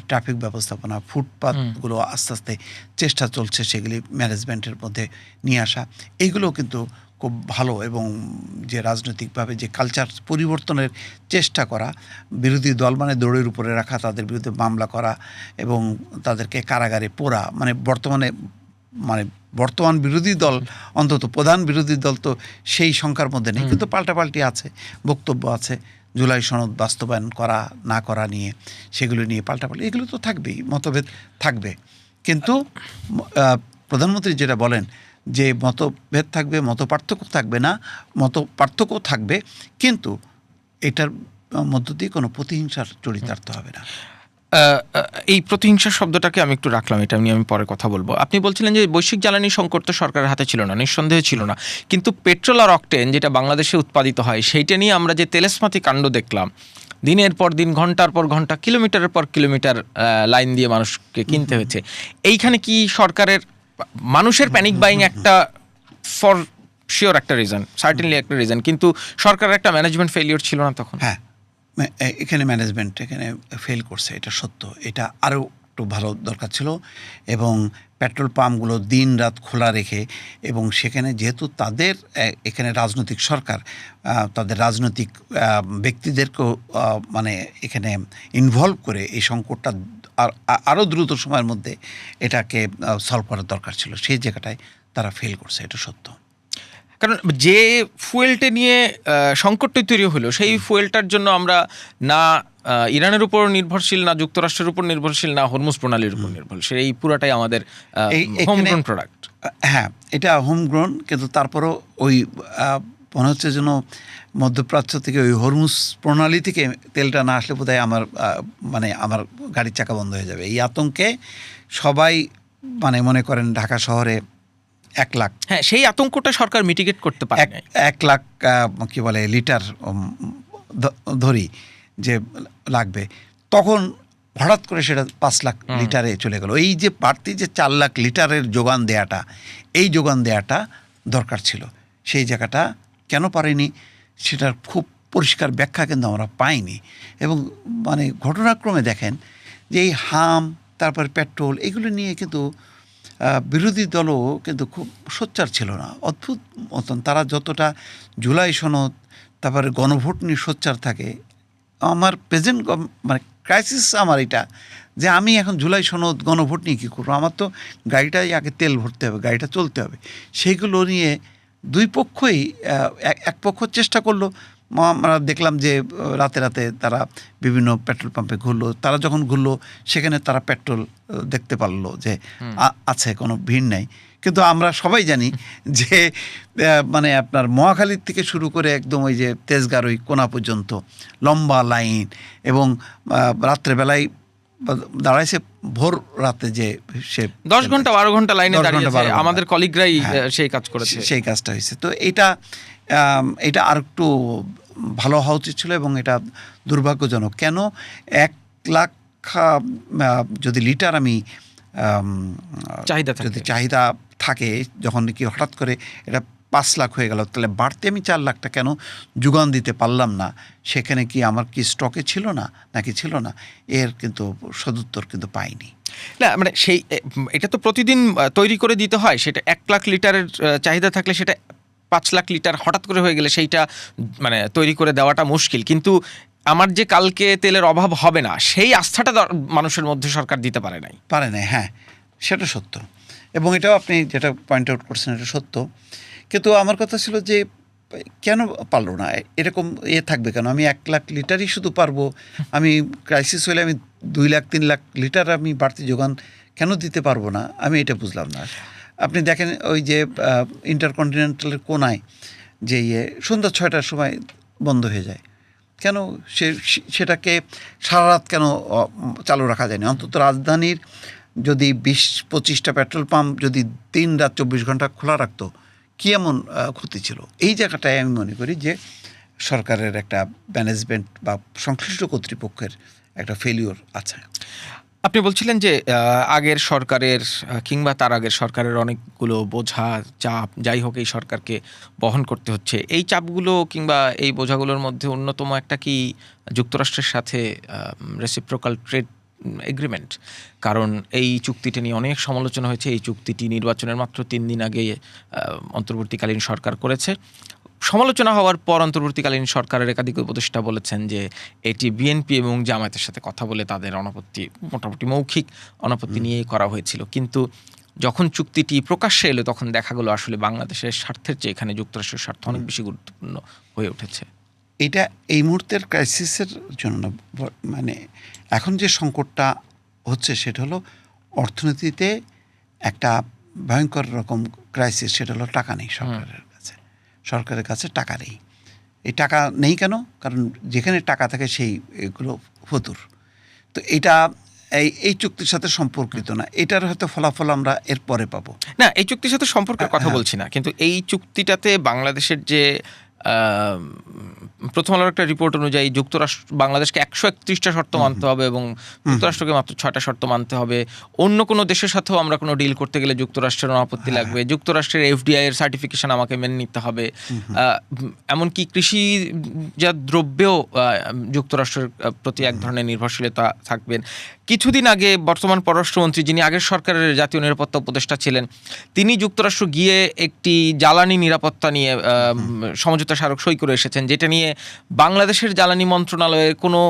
ট্রাফিক ব্যবস্থাপনা, ফুটপাথগুলো আস্তে আস্তে চেষ্টা চলছে সেগুলি ম্যানেজমেন্টের মধ্যে নিয়ে আসা, এইগুলো কিন্তু খুব ভালো। এবং যে রাজনৈতিকভাবে যে কালচার পরিবর্তনের চেষ্টা করা, বিরোধী দল মানে দৌড়ের উপরে রাখা, তাদের বিরুদ্ধে মামলা করা এবং তাদেরকে কারাগারে পোড়া, বর্তমান বিরোধী দল, অন্তত প্রধান বিরোধী দল তো সেই সংখ্যার মধ্যে নেই, কিন্তু পাল্টাপাল্টি আছে, বক্তব্য আছে, জুলাই সনদ বাস্তবায়ন করা না করা নিয়ে, সেগুলো নিয়ে পাল্টাপাল্টি, এগুলো তো থাকবেই, মতভেদ থাকবে। কিন্তু প্রধানমন্ত্রী যেটা বলেন যে মতভেদ থাকবে, মত পার্থক্য থাকবে না, মত পার্থক্য থাকবে, কিন্তু এটার মধ্য দিয়ে কোনো প্রতিহিংসার চরিতার্থ হবে না। এই প্রতিহিংসা শব্দটাকে আমি একটু রাখলাম, এটা নিয়ে আমি পরে কথা বলবো। আপনি বলছিলেন যে বৈশ্বিক জ্বালানি সংকট তো সরকারের হাতে ছিল না, নিঃসন্দেহে ছিল না, কিন্তু পেট্রোল আর অকটেন যেটা বাংলাদেশে উৎপাদিত হয়, সেইটা নিয়ে আমরা যে তেলেস্মাতি কাণ্ড দেখলাম, দিনের পর দিন, ঘন্টার পর ঘন্টা, কিলোমিটারের পর কিলোমিটার লাইন দিয়ে মানুষকে কিনতে হয়েছে। এইখানে কি সরকারের মানুষের প্যানিক বাইং একটা ফর শিওর একটা রিজন, সার্টেনলি একটা রিজন, কিন্তু সরকারের একটা ম্যানেজমেন্ট ফেলিওর ছিল না তখন? হ্যাঁ, এখানে ম্যানেজমেন্ট এখানে ফেল করছে, এটা সত্য। এটা আরও একটু ভালো দরকার ছিল। এবং পেট্রোল পাম্পগুলো দিন রাত খোলা রেখে, এবং সেখানে যেহেতু তাদের এখানে রাজনৈতিক সরকার, তাদের রাজনৈতিক ব্যক্তিদেরকেও এখানে ইনভলভ করে এই সংকটটা আরও দ্রুত সময়ের মধ্যে এটাকে সলভ করার দরকার ছিল। সেই জায়গাটায় তারা ফেল করছে, এটা সত্য। কারণ যে ফুয়েলটা নিয়ে সংকটটা তৈরি হলো, সেই ফুয়েলটার জন্য আমরা না ইরানের উপর নির্ভরশীল, না যুক্তরাষ্ট্রের উপর নির্ভরশীল, না হরমুজ প্রণালীর উপর নির্ভরশীল। এই পুরাটাই আমাদের হোমগ্রোন প্রোডাক্ট। হ্যাঁ, এটা হোমগ্রোন, কিন্তু তারপরও ওই মনে হচ্ছে যেন মধ্যপ্রাচ্য থেকে ওই হরমুজ প্রণালী থেকে তেলটা না আসলে বোধহয় আমার গাড়ির চাকা বন্ধ হয়ে যাবে। এই আতঙ্কে সবাই মনে করেন ঢাকা শহরে 1 লাখ, হ্যাঁ, সেই আতঙ্কটা সরকার মিটিগেট করতে পারে। 1 লাখ লিটার ধরি যে লাগবে। তখন হঠাৎ করে সেটা 5 লাখ লিটারে চলে গেল। এই যে বাড়তি যে 4 লাখ লিটারের যোগান দেয়াটা, এই যোগান দেয়াটা দরকার ছিল, সেই জায়গাটা কেন পারেনি সেটার খুব পরিষ্কার ব্যাখ্যা কিন্তু আমরা পাইনি। এবং মানে ঘটনাক্রমে দেখেন যে এই হাম, তারপর পেট্রোল, এগুলো নিয়ে কিন্তু বিরোধী দলও কিন্তু খুব সোচ্চার ছিল না। অদ্ভুত মতন তারা যতটা জুলাই সনদ, তারপরে গণভোট নিয়ে সোচ্চার থাকে, আমার প্রেজেন্ট মানে ক্রাইসিস আমার এটা যে আমি এখন জুলাই সনদ গণভোট নিয়ে কী করবো, আমার তো গাড়িটাই আগে তেল ভরতে হবে, গাড়িটা চলতে হবে। সেইগুলো নিয়ে দুই পক্ষই এক পক্ষ চেষ্টা করলো। আমরা দেখলাম যে রাতে রাতে তারা বিভিন্ন পেট্রোল পাম্পে ঘুরলো, তারা যখন ঘুরলো সেখানে তারা পেট্রোল দেখতে পারলো যে আছে, কোনো ভিড় নেই। কিন্তু আমরা সবাই জানি যে মানে আপনার মহাখালীর থেকে শুরু করে একদম ওই যে তেজগাঁর ওই কোনা পর্যন্ত লম্বা লাইন, এবং রাত্রেবেলায় দাঁড়াইছে ভোর রাতে যে সে 10 ঘন্টা 12 ঘন্টা লাইনে দাঁড়িয়েছে, আমাদের কলিগরাই সেই কাজ করেছে, সেই কাজটা হয়েছে। তো এটা আর একটু ভালো হওয়া উচিত ছিল, এবং এটা দুর্ভাগ্যজনক। কেন 1 লাখ যদি লিটার আমি যদি চাহিদা থাকে, যখন কি হঠাৎ করে এটা 5 লাখ হয়ে গেল, তাহলে বাড়তি আমি 4 লাখটা কেন যোগান দিতে পারলাম না? সেখানে কি আমার কি স্টকে ছিল না নাকি ছিল না? এর কিন্তু সদুত্তর কিন্তু পাইনি। না মানে এটা তো প্রতিদিন তৈরি করে দিতে হয়। সেটা 1 লাখ লিটারের চাহিদা থাকলে সেটা 5 লাখ লিটার হঠাৎ করে হয়ে গেলে সেইটা মানে তৈরি করে দেওয়াটা মুশকিল। কিন্তু আমার যে কালকে তেলের অভাব হবে না, সেই আস্থাটা মানুষের মধ্যে সরকার দিতে পারে নাই। হ্যাঁ, সেটা সত্য, এবং এটাও আপনি যেটা পয়েন্ট আউট করছেন এটা সত্য। কিন্তু আমার কথা ছিল যে কেন পারলো না, এরকম থাকবে কেন? আমি 1 লাখ লিটারই শুধু পারবো, আমি ক্রাইসিস হলে আমি 2 লাখ 3 লাখ লিটার আমি বাড়তি যোগান কেন দিতে পারবো না? আমি এটা বুঝলাম না। আপনি দেখেন ওই যে ইন্টারকন্টিনেন্টালের কোনায় যে সন্ধ্যা 6টার সময় বন্ধ হয়ে যায়, কেন সেটাকে সারা রাত কেন চালু রাখা যায়নি? অন্তত রাজধানীর যদি 20-25টা পেট্রোল পাম্প যদি 3 রাত 24 ঘন্টা খোলা রাখতো, কী এমন ক্ষতি ছিল? এই জায়গাটায় আমি মনে করি যে সরকারের একটা ম্যানেজমেন্ট বা সংশ্লিষ্ট কর্তৃপক্ষের একটা ফেলিওর আছে। আপনি বলছিলেন যে আগের সরকারের কিংবা তার আগের সরকারের অনেকগুলো বোঝা, চাপ, যাই হোক এই সরকারকে বহন করতে হচ্ছে। এই চাপগুলো কিংবা এই বোঝাগুলোর মধ্যে অন্যতম একটা কি যুক্তরাষ্ট্রের সাথে রেসিপ্রোকাল ট্রেড এগ্রিমেন্ট? কারণ এই চুক্তিটি নিয়ে অনেক সমালোচনা হয়েছে। এই চুক্তিটি নির্বাচনের মাত্র 3 দিন আগে অন্তর্বর্তীকালীন সরকার করেছে। সমালোচনা হওয়ার পর অন্তর্বর্তীকালীন সরকারের একাধিক উপদেষ্টা বলেছেন যে এটি বিএনপি এবং জামায়াতের সাথে কথা বলে তাদের অনাপত্তি, মোটামুটি মৌখিক অনাপত্তি নিয়েই করা হয়েছিল। কিন্তু যখন চুক্তিটি প্রকাশ্যে এলো তখন দেখা গেল আসলে বাংলাদেশের স্বার্থের চেয়ে এখানে যুক্তরাষ্ট্রের স্বার্থ অনেক বেশি গুরুত্বপূর্ণ হয়ে উঠেছে। এটা এই মুহূর্তের ক্রাইসিসের জন্য, মানে এখন যে সংকটটা হচ্ছে সেটা হলো অর্থনীতিতে একটা ভয়ঙ্কর রকম ক্রাইসিস। সেটা হলো টাকা নেই সরকারের কাছে টাকা নেই। এই টাকা নেই কেন? কারণ যেখানে টাকা থাকে সেই এগুলো ফতুর। তো এটা এই চুক্তির সাথে সম্পর্কিত না, এটার হয়তো ফলাফল আমরা এর পরে পাবো। না, এই চুক্তির সাথে সম্পর্কের কথা বলছি না, কিন্তু এই চুক্তিটাতে বাংলাদেশের যে প্রথম আলোর একটা রিপোর্ট অনুযায়ী বাংলাদেশকে 131টা শর্ত মানতে হবে এবং যুক্তরাষ্ট্রকে মাত্র 6টা শর্ত মানতে হবে। অন্য কোনো দেশের সাথেও আমরা কোনো ডিল করতে গেলে যুক্তরাষ্ট্রের আপত্তি লাগবে, যুক্তরাষ্ট্রের এফডিআই এর সার্টিফিকেশন আমাকে মেনে নিতে হবে। এমনকি কৃষিজাত দ্রব্যেও যুক্তরাষ্ট্রের প্রতি এক ধরনের নির্ভরশীলতা থাকবেন। কিছুদিন আগে বর্তমান পররাষ্ট্রমন্ত্রী, যিনি আগের সরকারের জাতীয় নিরাপত্তা উপদেষ্টা ছিলেন, তিনি যুক্তরাষ্ট্র গিয়ে একটি জ্বালানি নিরাপত্তা নিয়ে সমঝোতা স্মারক সই করে এসেছেন, যেটা নিয়ে বাংলাদেশের জ্বালানি মন্ত্রণালয়ের কোনো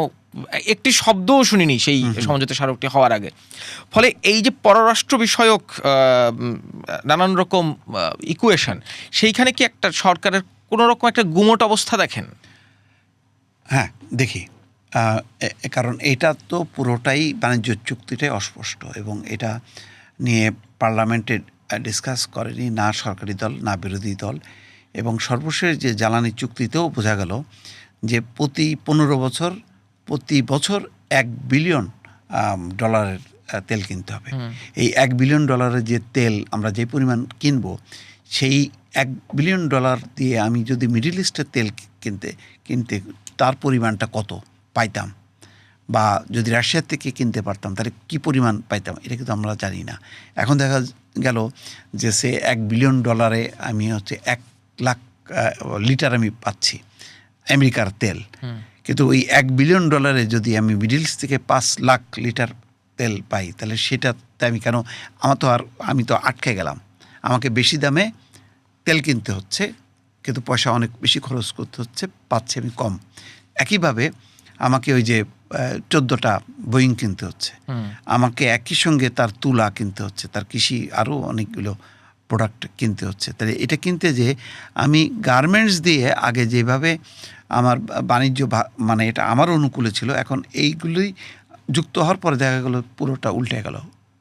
একটি শব্দও শুনিনি সেই সমঝোতা স্মারকটি হওয়ার আগে। ফলে এই যে পররাষ্ট্র বিষয়ক নানান রকম ইকুয়েশন, সেইখানে কি একটা সরকারের কোনো রকম একটা গুমোট অবস্থা দেখেন? হ্যাঁ, দেখি। কারণ এটা তো পুরোটাই বাণিজ্য চুক্তিটাই অস্পষ্ট, এবং এটা নিয়ে পার্লামেন্টে ডিসকাস করেনি না সরকারি দল না বিরোধী দল। এবং সর্বশেষ যে জ্বালানি চুক্তিতেও বোঝা গেল যে প্রতি 15 বছর প্রতি বছর $1 বিলিয়ন তেল কিনতে হবে। এই $1 বিলিয়ন যে তেল আমরা যে পরিমাণ কিনবো, সেই $1 বিলিয়ন দিয়ে আমি যদি মিডল ইস্টের তেল কিনতে তার পরিমাণটা কত পাইতাম, বা যদি রাশিয়ার থেকে কিনতে পারতাম তাহলে কী পরিমাণ পাইতাম, এটা কিন্তু আমরা জানি না। এখন দেখা গেল যে সে $1 বিলিয়ন আমি হচ্ছে 1 লাখ লিটার আমি পাচ্ছি আমেরিকার তেল। কিন্তু ওই $1 বিলিয়ন যদি আমি মিডল ইস্ট থেকে 5 লাখ লিটার তেল পাই, তাহলে সেটাতে আমি কেন, আমি তো আটকে গেলাম। আমাকে বেশি দামে তেল কিনতে হচ্ছে, কিন্তু পয়সা অনেক বেশি খরচ করতে হচ্ছে, পাচ্ছি আমি কম। একইভাবে আমাকে ওই যে 14টা বোয়িং কিনতে হচ্ছে, আমাকে একই সঙ্গে তার তুলা কিনতে হচ্ছে, তার কৃষি আরও অনেকগুলো প্রোডাক্ট কিনতে হচ্ছে। তাহলে এটা কিনতে যে আমি গার্মেন্টস দিয়ে আগে যেভাবে আমার বাণিজ্য মানে এটা আমার অনুকূলে ছিল, এখন এইগুলোই যুক্ত হওয়ার পরে দেখা গেল পুরোটা উল্টে গেল,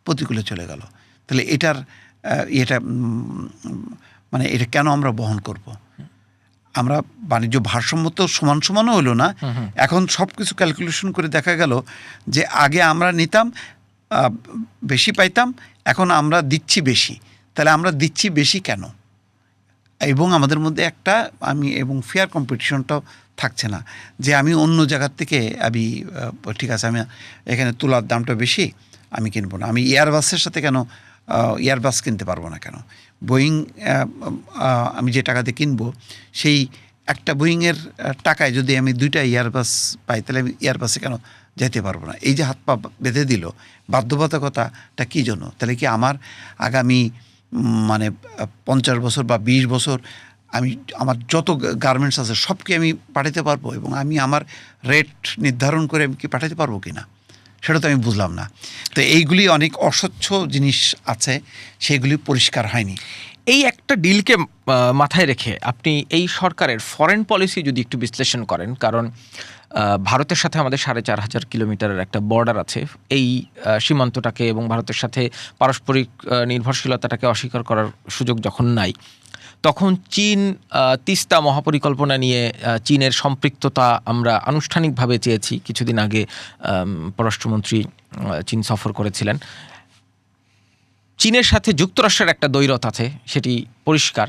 প্রতিকূলে চলে গেল। তাহলে এটা মানে এটা কেন আমরা বহন করব? আমরা বাণিজ্য ভারসাম্য তো সমানও হলো না। এখন সব কিছু ক্যালকুলেশন করে দেখা গেল যে আগে আমরা নিতাম বেশি পাইতাম, এখন আমরা দিচ্ছি বেশি। তাহলে আমরা দিচ্ছি বেশি কেন? এবং আমাদের মধ্যে এবং ফেয়ার কম্পিটিশনটাও থাকছে না, যে আমি অন্য জায়গার থেকে ঠিক আছে, আমি এখানে তুলার দামটা বেশি, আমি কিনবো না। আমি এয়ারবাসের সাথে কেন এয়ারবাস কিনতে পারবো না কেন? বোয়িং আমি যে টাকাতে কিনবো, সেই একটা বোয়িংয়ের টাকায় যদি আমি 2টা এয়ারবাস পাই, তাহলে আমি এয়ারবাসে কেন যেতে পারবো না? এই যে হাত পা বেঁধে দিল, বাধ্যবাধকতাটা কী জন্য? তাহলে কি আমার আগামী মানে 50 বছর বা 20 বছর আমার যত গার্মেন্টস আছে সবকে আমি পাঠাতে পারবো, এবং আমি আমার রেট নির্ধারণ করে আমি কি পাঠাতে পারবো কি না, সেটা তো আমি বুঝলাম না। তো এইগুলি অনেক অস্বচ্ছ জিনিস আছে, সেগুলি পরিষ্কার হয়নি। এই একটা ডিলকে মাথায় রেখে আপনি এই সরকারের ফরেন পলিসি যদি একটু বিশ্লেষণ করেন, কারণ ভারতের সাথে আমাদের 4500 কিলোমিটারের একটা বর্ডার আছে। এই সীমান্তটাকে এবং ভারতের সাথে পারস্পরিক নির্ভরশীলতাটাকে অস্বীকার করার সুযোগ যখন নাই, তখন চীন তিস্তা মহাপরিকল্পনা নিয়ে চীনের সম্পৃক্ততা আমরা আনুষ্ঠানিকভাবে চেয়েছি। কিছুদিন আগে পররাষ্ট্রমন্ত্রী চীন সফর করেছিলেন। চীনের সাথে যুক্তরাষ্ট্রের একটা দ্বৈরথ আছে, সেটি পরিষ্কার।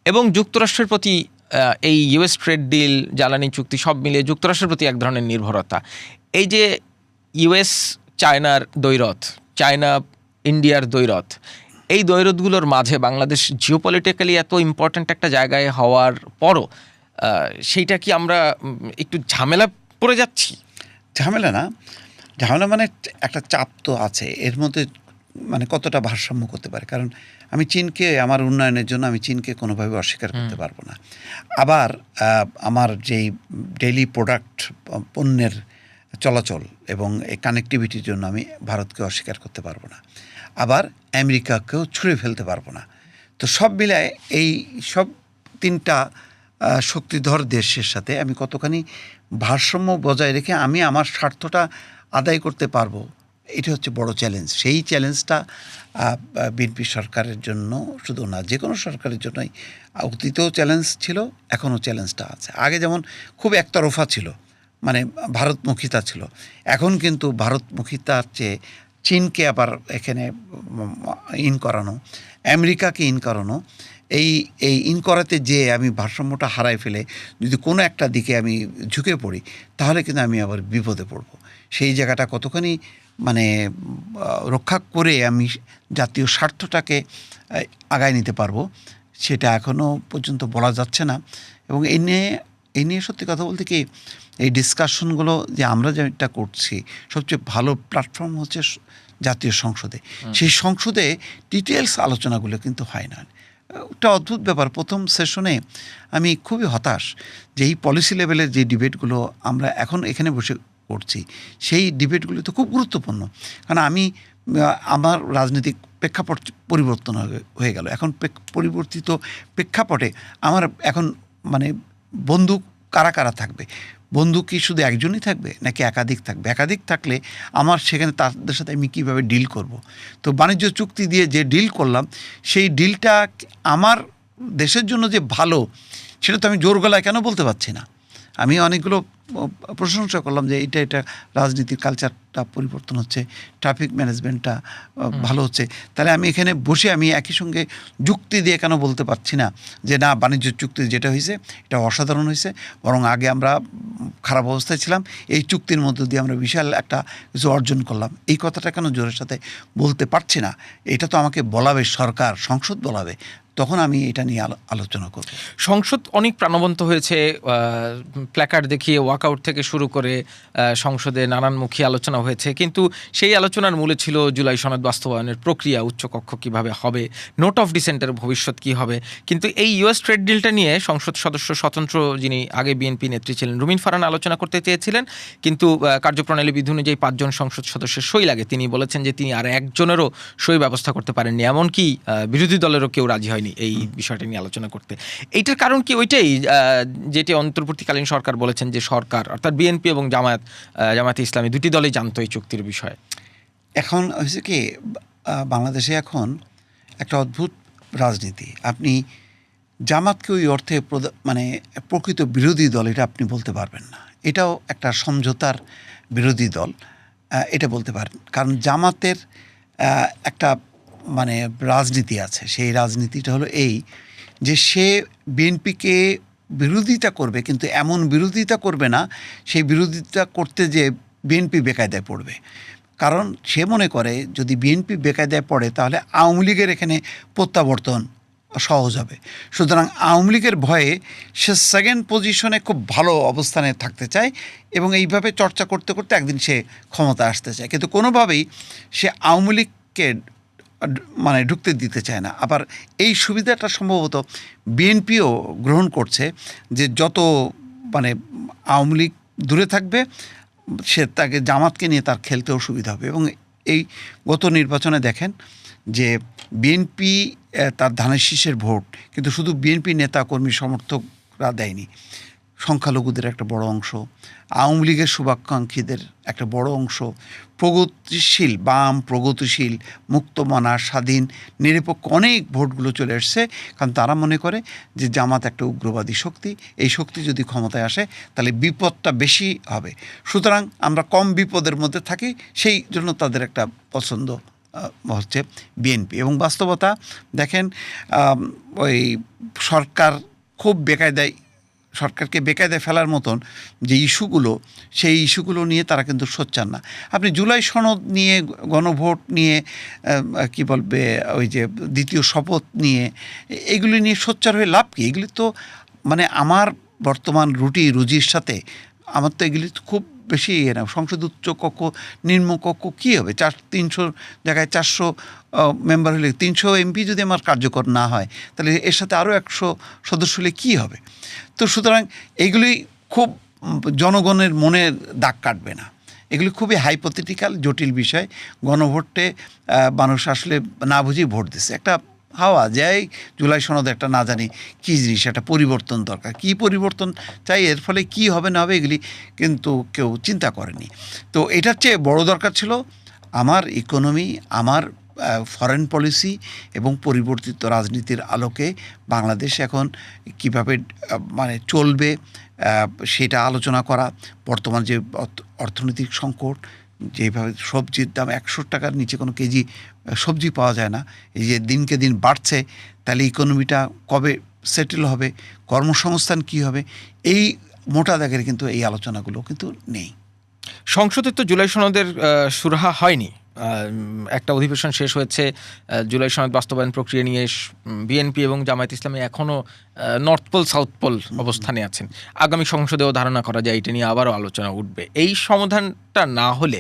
এবং যুক্তরাষ্ট্রের প্রতি এই ইউএস ট্রেড ডিল, জ্বালানি চুক্তি সব মিলিয়ে যুক্তরাষ্ট্রের প্রতি এক ধরনের নির্ভরতা। এই যে ইউএস চায়নার দ্বৈরথ, চায়না ইন্ডিয়ার দ্বৈরথ, এই দ্বৈরথগুলোর মাঝে বাংলাদেশ জিওপলিটিক্যালি এত ইম্পর্ট্যান্ট একটা জায়গায় হওয়ার পরও সেইটা কি আমরা একটু ঝামেলা পড়ে যাচ্ছি? ঝামেলা মানে একটা চাপ তো আছে এর মধ্যে, মানে কতটা ভারসাম্য করতে পারে। কারণ আমি চীনকে, আমার উন্নয়নের জন্য আমি চীনকে কোনোভাবে অস্বীকার করতে পারবো না। আবার আমার যেই ডেইলি প্রোডাক্ট পণ্যের চলাচল এবং এই কানেক্টিভিটির জন্য আমি ভারতকে অস্বীকার করতে পারবো না। আবার আমেরিকাকেও ছুঁড়ে ফেলতে পারবো না। তো সব মিলায় এই সব 3টা শক্তিধর দেশের সাথে আমি কতখানি ভারসাম্য বজায় রেখে আমি আমার স্বার্থটা আদায় করতে পারবো, এটা হচ্ছে বড় চ্যালেঞ্জ। সেই চ্যালেঞ্জটা বিএনপি সরকারের জন্য শুধু না, যে কোনো সরকারের জন্যই অতীতেও চ্যালেঞ্জ ছিল, এখনও চ্যালেঞ্জটা আছে। আগে যেমন খুব একতরফা ছিল, মানে ভারতমুখিতা ছিল, এখন কিন্তু ভারতমুখিতার চেয়ে চীনকে আবার এখানে ইন করানো, আমেরিকাকে ইন করানো, এই ইন করাতে যে আমি ভারসাম্যটা হারাই ফেলে যদি কোনো একটা দিকে আমি ঝুঁকে পড়ি, তাহলে কিন্তু আমি আবার বিপদে পড়ব। সেই জায়গাটা কতখানি মানে রক্ষা করে আমি জাতীয় স্বার্থটাকে আগায় নিতে পারবো, সেটা এখনও পর্যন্ত বলা যাচ্ছে না। এবং এই নিয়ে সত্যি কথা বলতে কি, এই ডিসকাশনগুলো যে আমরা যেটা করছি, সবচেয়ে ভালো প্ল্যাটফর্ম হচ্ছে জাতীয় সংসদে। সেই সংসদে ডিটেলস আলোচনাগুলো কিন্তু হয় না। একটা অদ্ভুত ব্যাপার, প্রথম সেশনে আমি খুবই হতাশ যে এই পলিসি লেভেলের যে ডিবেটগুলো আমরা এখন এখানে বসে করছি, সেই ডিবেটগুলো তো খুব গুরুত্বপূর্ণ। কারণ আমার রাজনৈতিক প্রেক্ষাপট পরিবর্তন হয়ে গেল। এখন পরিবর্তিত প্রেক্ষাপটে আমার এখন মানে বন্ধু কারা কারা থাকবে? বন্ধু কি শুধু একজনই থাকবে নাকি একাধিক থাকবে? একাধিক থাকলে আমার সেখানে তাদের সাথে আমি কীভাবে ডিল করব? তো বাণিজ্য চুক্তি দিয়ে যে ডিল করলাম, সেই ডিলটা আমার দেশের জন্য যে ভালো, সেটা তো আমি জোর গলায় কেন বলতে পারছি না? আমি অনেকগুলো প্রশংসা করলাম যে এটা রাজনীতির কালচারটা পরিবর্তন হচ্ছে, ট্রাফিক ম্যানেজমেন্টটা ভালো হচ্ছে। তাহলে আমি এখানে বসে আমি একই সঙ্গে যুক্তি দিয়ে কেন বলতে পারছি না যে না, বাণিজ্য চুক্তি যেটা হয়েছে এটা অসাধারণ হয়েছে, বরং আগে আমরা খারাপ অবস্থায় ছিলাম, এই চুক্তির মধ্য দিয়ে আমরা বিশাল একটা কিছু অর্জন করলাম। এই কথাটা কেন জোরের সাথে বলতে পারছি না? এটা তো আমাকে বলাবে সরকার, সংসদ বলাবে, তখন আমি এটা নিয়ে আলোচনা করব। সংসদ অনেক প্রাণবন্ত হয়েছে, প্ল্যাকার্ড দেখিয়ে ওয়াকআউট থেকে শুরু করে সংসদে নানানমুখী আলোচনা হয়েছে, কিন্তু সেই আলোচনার মূলে ছিল জুলাই সনদ বাস্তবায়নের প্রক্রিয়া, উচ্চকক্ষ কিভাবে হবে, নোট অফ ডিসেন্টের ভবিষ্যৎ কী হবে। কিন্তু এই ইউএস ট্রেড ডিলটা নিয়ে সংসদ সদস্য স্বতন্ত্র, যিনি আগে বিএনপি নেত্রী ছিলেন, রুমিন ফারহান আলোচনা করতে চেয়েছিলেন, কিন্তু কার্যপ্রণালী বিধি অনুযায়ী 5 জন সংসদ সদস্যের সই লাগে। তিনি বলেছেন যে তিনি আর একজনেরও সই ব্যবস্থা করতে পারেননি, এমনকি বিরোধী দলেরও কেউ রাজি হয়নি এই বিষয়টা নিয়ে আলোচনা করতে। এইটার কারণ কি ওইটাই, যেটি অন্তর্বর্তীকালীন সরকার বলেছেন যে সরকার অর্থাৎ বিএনপি এবং জামায়াতে ইসলামী দুটি দলই জানতো এই চুক্তির বিষয়ে। এখন হয়েছে কি, বাংলাদেশে এখন একটা অদ্ভুত রাজনীতি। আপনি জামাতকে ওই অর্থে মানে প্রকৃত বিরোধী দল এটা আপনি বলতে পারবেন না, এটাও একটা সমঝোতার বিরোধী দল এটা বলতে পারেন। কারণ জামাতের একটা মানে রাজনীতি আছে, সেই রাজনীতিটা হলো এই যে সে বিএনপিকে বিরোধিতা করবে, কিন্তু এমন বিরোধিতা করবে না সেই বিরোধিতা করতে যে বিএনপি বেকায়দায় পড়বে। কারণ সে মনে করে যদি বিএনপি বেকায়দায় পড়ে তাহলে আওয়ামী লীগের এখানে প্রত্যাবর্তন সহজ হবে। সুতরাং আওয়ামী লীগের ভয়ে সে সেকেন্ড পজিশনে খুব ভালো অবস্থানে থাকতে চায় এবং এইভাবে চর্চা করতে করতে একদিন সে ক্ষমতা আসতে চায়, কিন্তু কোনোভাবেই সে আওয়ামী লীগকে মানে ঢুকতে দিতে চায় না। আবার এই সুবিধাটা সম্ভবত বিএনপিও গ্রহণ করছে যে যত মানে আওয়ামী লীগ দূরে থাকবে সে তাকে জামাতকে নিয়ে তার খেলতেও সুবিধা হবে। এবং এই গত নির্বাচনে দেখেন যে বিএনপি তার ধানের শীষের ভোট কিন্তু শুধু বিএনপি নেতা কর্মী সমর্থকরা দেয়নি, সংখ্যালঘুদের একটা বড় অংশ, আওয়ামী লীগের শুভাকাঙ্ক্ষীদের একটা বড় অংশ, প্রগতিশীল বাম, প্রগতিশীল, মুক্তমনা, স্বাধীন, নিরপেক্ষ অনেক ভোটগুলো চলে এসছে। কারণ তারা মনে করে যে জামাত একটা উগ্রবাদী শক্তি, এই শক্তি যদি ক্ষমতায় আসে তাহলে বিপদটা বেশি হবে, সুতরাং আমরা কম বিপদের মধ্যে থাকি, সেই জন্য তাদের একটা পছন্দ হচ্ছে বিএনপি। এবং বাস্তবতা দেখেন ওই সরকার খুব সরকারকে বেকায়দায় ফেলার মতন যে ইস্যুগুলো, সেই ইস্যুগুলো নিয়ে তারা কিন্তু সোচ্চার না। আপনি জুলাই সনদ নিয়ে, গণভোট নিয়ে, কি বলবে ওই যে দ্বিতীয় শপথ নিয়ে, এগুলি নিয়ে সোচ্চার হয়ে লাভ কি? এগুলি তো মানে আমার বর্তমান রুজির সাথে আমার তো এগুলি খুব বেশি না। সংসদ উচ্চ কক্ষ নিম্ন কক্ষ কী হবে? 300 জায়গায় 400 মেম্বার হলে 300 এমপি যদি আমার কার্যকর না হয় তাহলে এর সাথে আরও 100 সদস্য হলে কী হবে? তো সুতরাং এগুলি খুব জনগণের মনে দাগ কাটবে না, এগুলি খুবই হাইপোথেটিক্যাল জটিল বিষয়। গণভোটে মানুষ আসলে না বুঝেই ভোট দিচ্ছে, একটা হাওয়া যায় জুলাই সনদ একটা না জানি কী জিনিস, একটা পরিবর্তন দরকার, কী পরিবর্তন চাই, এর ফলে কী হবে না হবে এগুলি কিন্তু কেউ চিন্তা করেনি। তো এটার চেয়ে বড় দরকার ছিল আমার ইকোনমি, আমার ফরেন পলিসি এবং পরিবর্তিত রাজনীতির আলোকে বাংলাদেশ এখন কিভাবে মানে চলবে সেটা আলোচনা করা। বর্তমান যে অর্থনৈতিক সংকট, যেভাবে সবজির দাম 100 টাকার নিচে কোনো কেজি সবজি পাওয়া যায় না, এই যে দিনকে দিন বাড়ছে, তাহলে ইকোনমিটা কবে সেটেল হবে, কর্মসংস্থান কী হবে, এই মোটা দাগের কিন্তু এই আলোচনাগুলো কিন্তু নেই। সংসদে তো জুলাই সনদের সুরাহা হয়নি, একটা অধিবেশন শেষ হয়েছে, জুলাই সনদ বাস্তবায়ন প্রক্রিয়া নিয়ে বিএনপি এবং জামায়াত ইসলামী এখনও নর্থ পোল সাউথ পোল অবস্থানে আছেন। আগামী সংসদেও ধারণা করা যায় এটা নিয়ে আবারও আলোচনা উঠবে। এই সমাধানটা না হলে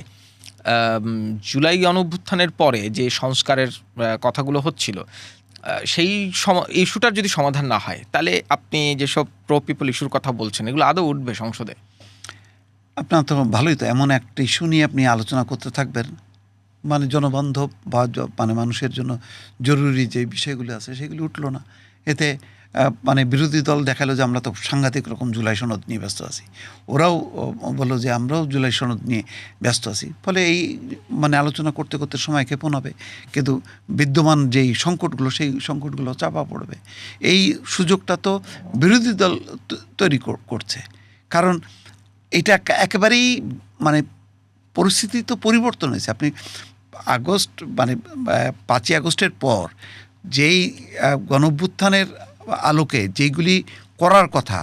জুলাই গণঅভ্যুত্থানের পরে যে সংস্কারের কথাগুলো হচ্ছিল সেই ইস্যুটার যদি সমাধান না হয় তাহলে আপনি যেসব প্রো পিপল ইস্যুর কথা বলছেন এগুলো আদৌ উঠবে সংসদে? আপনার তো ভালোই, তো এমন একটা ইস্যু নিয়ে আপনি আলোচনা করতে থাকবেন মানে জনবান্ধব বা মানে মানুষের জন্য জরুরি যে বিষয়গুলো আছে সেগুলি উঠলো না। এতে মানে বিরোধী দল দেখালো যে আমরা তো সাংঘাতিক রকম জুলাই সনদ নিয়ে ব্যস্ত আছি, ওরাও বললো যে আমরাও জুলাই সনদ নিয়ে ব্যস্ত আছি, ফলে এই মানে আলোচনা করতে করতে সময় ক্ষেপণ হবে, কিন্তু বিদ্যমান যেই সংকটগুলো সেই সংকটগুলো চাপা পড়বে। এই সুযোগটা তো বিরোধী দল তৈরি করছে, কারণ এটা একেবারেই মানে পরিস্থিতি তো পরিবর্তন হয়েছে। আপনি আগস্ট মানে 5ই আগস্টের পর যেই গণঅভ্যুত্থানের আলোকে যেগুলি করার কথা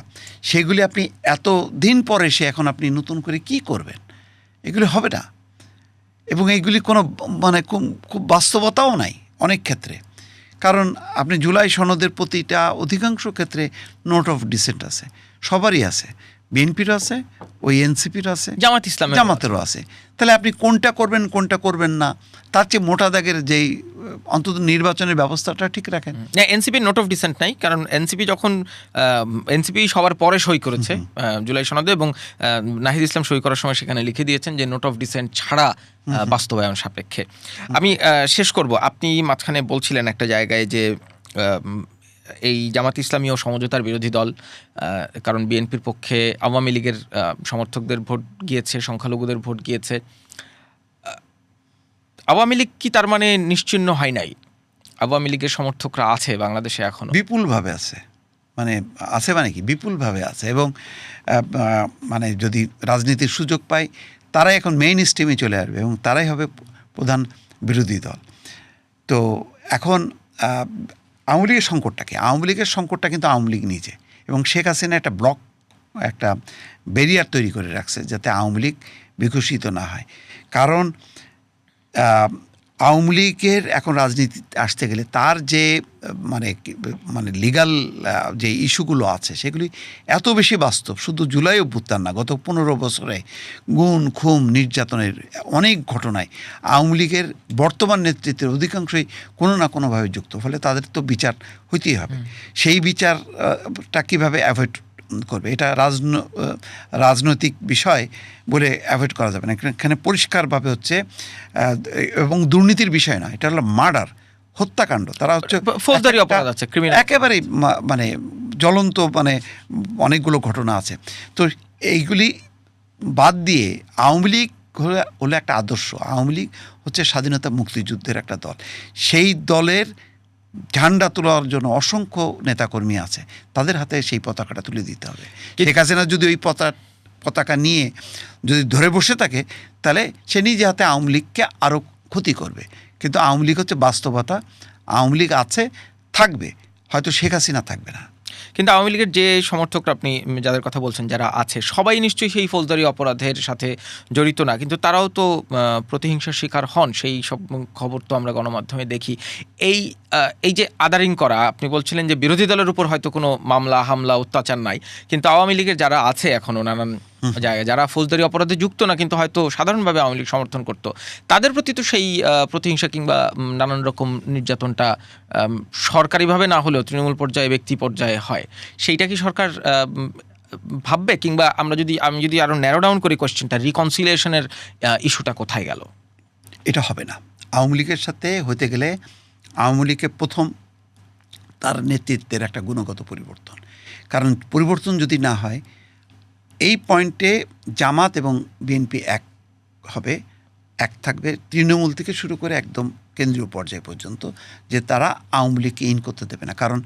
সেগুলি আপনি এত দিন পরে এসে এখন আপনি নতুন করে কি করবেন? এগুলি হবে না, এবং এইগুলি কোনো মানে খুব বাস্তবতাও নাই অনেক ক্ষেত্রে। কারণ আপনি জুলাই সনদের প্রতিটা অধিকাংশ ক্ষেত্রে নোট অফ ডিসেন্ট আছে, সবারই আছে, বিএনপির আছে, ওই এনসিপির আছে, জামাতেরও আছে। তাহলে আপনি কোনটা করবেন কোনটা করবেন না, তার চেয়ে মোটা দাগের যেই অন্তত নির্বাচনের ব্যবস্থাটা ঠিক রাখেন। এনসিপির নোট অফ ডিসেন্ট নাই, কারণ এনসিপি যখন এনসিপি সবার পরে সই করেছে জুলাই সনদে, এবং নাহিদ ইসলাম সই করার সময় সেখানে লিখে দিয়েছেন যে নোট অফ ডিসেন্ট ছাড়া বাস্তবায়ন সাপেক্ষে। আমি শেষ করব, আপনি মাঝখানে বলছিলেন একটা জায়গায় যে এই জামাত ইসলামী ও সমঝোতার বিরোধী দল, কারণ বিএনপির পক্ষে আওয়ামী লীগের সমর্থকদের ভোট গিয়েছে, সংখ্যালঘুদের ভোট গিয়েছে। আওয়ামী লীগ কি তার মানে নিশ্চিহ্ন হয় নাই? আওয়ামী লীগের সমর্থকরা আছে বাংলাদেশে এখনো, বিপুলভাবে আছে, মানে আছে মানে কি বিপুলভাবে আছে, এবং মানে যদি রাজনীতির সুযোগ পায় তারাই এখন মেইন স্ট্রিমে চলে আসবে এবং তারাই হবে প্রধান বিরোধী দল। তো এখন আওয়ামী লীগের সংকটটাকে, আওয়ামী লীগের সংকটটা কিন্তু আওয়ামী লীগ নিজে, এবং শেখ হাসিনা একটা ব্লক, একটা ব্যারিয়ার তৈরি করে রাখছে যাতে আওয়ামী লীগ বিকশিত না হয়। কারণ আওয়ামী লীগের এখন রাজনীতি আসতে গেলে তার যে মানে লিগাল যে ইস্যুগুলো আছে সেগুলি এত বেশি বাস্তব, শুধু জুলাই অভ্যুত্থান না, গত 15 বছরে গুম খুন নির্যাতনের অনেক ঘটনায় আওয়ামী লীগের বর্তমান নেতৃত্বের অধিকাংশই কোনো না কোনোভাবে যুক্ত, ফলে তাদের তো বিচার হইতেই হবে। সেই বিচারটা কীভাবে অ্যাভয়েড করবে, এটা রাজনৈতিক বিষয় বলে অ্যাভয়েড করা যাবে না। এখানে পরিষ্কারভাবে হচ্ছে, এবং দুর্নীতির বিষয় না, এটা হলো মার্ডার, হত্যাকাণ্ড। তারা হচ্ছে ফৌজদারি অপরাধ আছে, একেবারেই মানে জ্বলন্ত, মানে অনেকগুলো ঘটনা আছে। তো এইগুলি বাদ দিয়ে আওয়ামী লীগ হলো একটা আদর্শ। আওয়ামী লীগ হচ্ছে স্বাধীনতা মুক্তিযুদ্ধের একটা দল, সেই দলের ঝান্ডা তোলার জন্য অসংখ্য নেতাকর্মী আছে, তাদের হাতে সেই পতাকাটা তুলে দিতে হবে। শেখ হাসিনা যদি ওই পতাকা নিয়ে যদি ধরে বসে থাকে তাহলে সে নিজে হাতে আওয়ামী লীগকে আরও ক্ষতি করবে। কিন্তু আওয়ামী লীগ হচ্ছে বাস্তবতা, আওয়ামী লীগ আছে, থাকবে, হয়তো শেখ হাসিনা থাকবে না। কিন্তু আওয়ামী লীগের যে সমর্থকরা আপনি যাদের কথা বলছেন যারা আছে, সবাই নিশ্চয়ই সেই ফৌজদারি অপরাধের সাথে জড়িত না, কিন্তু তারাও তো প্রতিহিংসার শিকার হন, সেই সব খবর তো আমরা গণমাধ্যমে দেখি। এই যে আদারিং করা, আপনি বলছিলেন যে বিরোধী দলের উপর হয়তো কোনো মামলা হামলা অত্যাচার নাই, কিন্তু আওয়ামী লীগের যারা আছে এখনও নানান জায়গায়, যারা ফৌজদারি অপরাধে যুক্ত না কিন্তু হয়তো সাধারণভাবে আওয়ামী লীগ সমর্থন করতো, তাদের প্রতি তো সেই প্রতিহিংসা কিংবা নানান রকম নির্যাতনটা সরকারিভাবে না হলেও তৃণমূল পর্যায়ে, ব্যক্তি পর্যায়ে হয়। সেইটা কি সরকার ভাববে? কিংবা আমি যদি আরও ন্যারো ডাউন করি কোয়েশ্চেনটা, রিকনসিলিয়েশনের ইস্যুটা কোথায় গেল? এটা হবে না। আওয়ামী লীগের সাথে হতে গেলে আওয়ামী লীগকে প্রথম তার নেতৃত্বের একটা গুণগত পরিবর্তন, কারণ পরিবর্তন যদি না হয়, এই পয়েন্টে জামাত এবং বিএনপি এক হবে, এক থাকবে তৃণমূল থেকে শুরু করে একদম কেন্দ্রীয় পর্যায় পর্যন্ত, যে তারা আওয়ামী লীগকে ইন করতে দেবে না। কারণ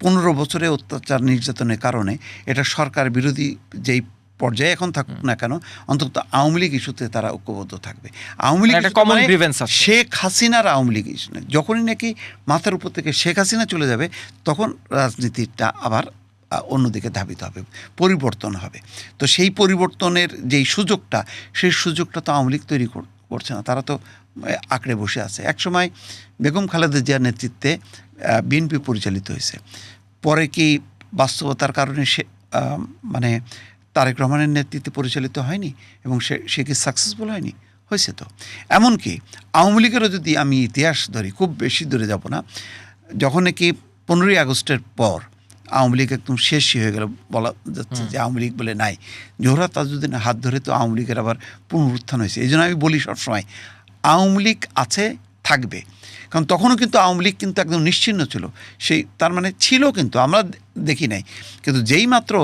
15 বছরে অত্যাচার নির্যাতনের কারণে এটা সরকার বিরোধী যেই পর্যায়ে এখন থাকুক না কেন, অন্তত আওয়ামী লীগ ইস্যুতে তারা ঐক্যবদ্ধ থাকবে। আওয়ামী লীগ শেখ হাসিনার আওয়ামী লীগ ইস্যু নেই, যখনই নাকি মাথার উপর থেকে শেখ হাসিনা চলে যাবে তখন রাজনীতিটা আবার অন্যদিকে ধাবিত হবে, পরিবর্তন হবে। তো সেই পরিবর্তনের যেই সুযোগটা, সেই সুযোগটা তো আওয়ামী লীগ তৈরি করছে না, তারা তো আঁকড়ে বসে আছে। একসময় বেগম খালেদা জিয়ার নেতৃত্বে বিএনপি পরিচালিত হয়েছে, পরে কি বাস্তবতার কারণে সে মানে তারেক রহমানের নেতৃত্বে পরিচালিত হয়নি, এবং সে কি সাকসেসফুল হয়নি? হয়েছে তো। এমনকি আওয়ামী লীগেরও যদি আমি ইতিহাস ধরি, খুব বেশি দূরে যাব না, যখন নাকি 15ই আগস্টের পর আওয়ামী লীগ একদম শেষই হয়ে গেল বলা যাচ্ছে, যে আওয়ামী লীগ বলে নাই, জোহরা তাজউদ্দিনের হাত ধরে তো আওয়ামী লীগের আবার পুনরুত্থান হয়েছে। এই জন্য আমি বলি সবসময় আওয়ামী লীগ আছে, থাকবে। কারণ তখনও কিন্তু আওয়ামী লীগ কিন্তু একদম নিশ্চিহ্ন ছিল, সেই তার মানে ছিল, কিন্তু আমরা দেখি নাই। কিন্তু যেই মাত্র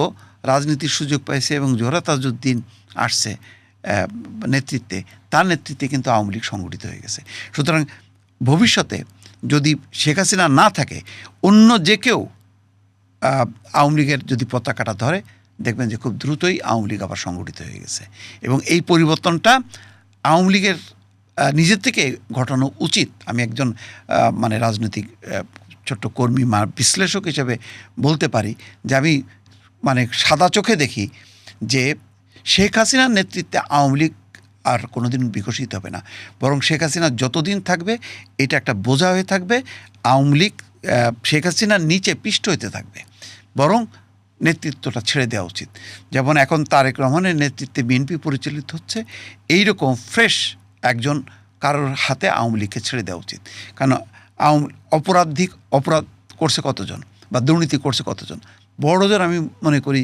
রাজনীতির সুযোগ পাইছে এবং জোহরা তাজউদ্দিন আসছে নেতৃত্বে, তার নেতৃত্বে কিন্তু আওয়ামী লীগ সংগঠিত হয়ে গেছে। সুতরাং ভবিষ্যতে যদি শেখ হাসিনা না থাকে, অন্য যে কেউ আওয়ামী লীগের যদি পতাকাটা ধরে, দেখবেন যে খুব দ্রুতই আওয়ামী লীগ আবার সংগঠিত হয়ে গেছে। এবং এই পরিবর্তনটা আওয়ামী লীগের নিজের থেকে ঘটানো উচিত। আমি একজন মানে রাজনৈতিক ছোট্ট কর্মী বিশ্লেষক হিসেবে বলতে পারি যে আমি মানে সাদা চোখে দেখি যে শেখ হাসিনার নেতৃত্বে আওয়ামী লীগ আর কোনোদিন বিকশিত হবে না, বরং শেখ হাসিনা যতদিন থাকবে এটা একটা বোঝা হয়ে থাকবে। আওয়ামী লীগ শেখ হাসিনার নিচে পিষ্ট হতে থাকবে, বরং নেতৃত্বটা ছেড়ে দেওয়া উচিত। যেমন এখন তারেক রহমানের নেতৃত্বে বিএনপি পরিচালিত হচ্ছে, এইরকম ফ্রেশ একজন কারোর হাতে আওয়ামী লীগকে ছেড়ে দেওয়া উচিত। কারণ অপরাধ করছে কতজন বা দুর্নীতি করছে কতজন? বড়জন আমি মনে করি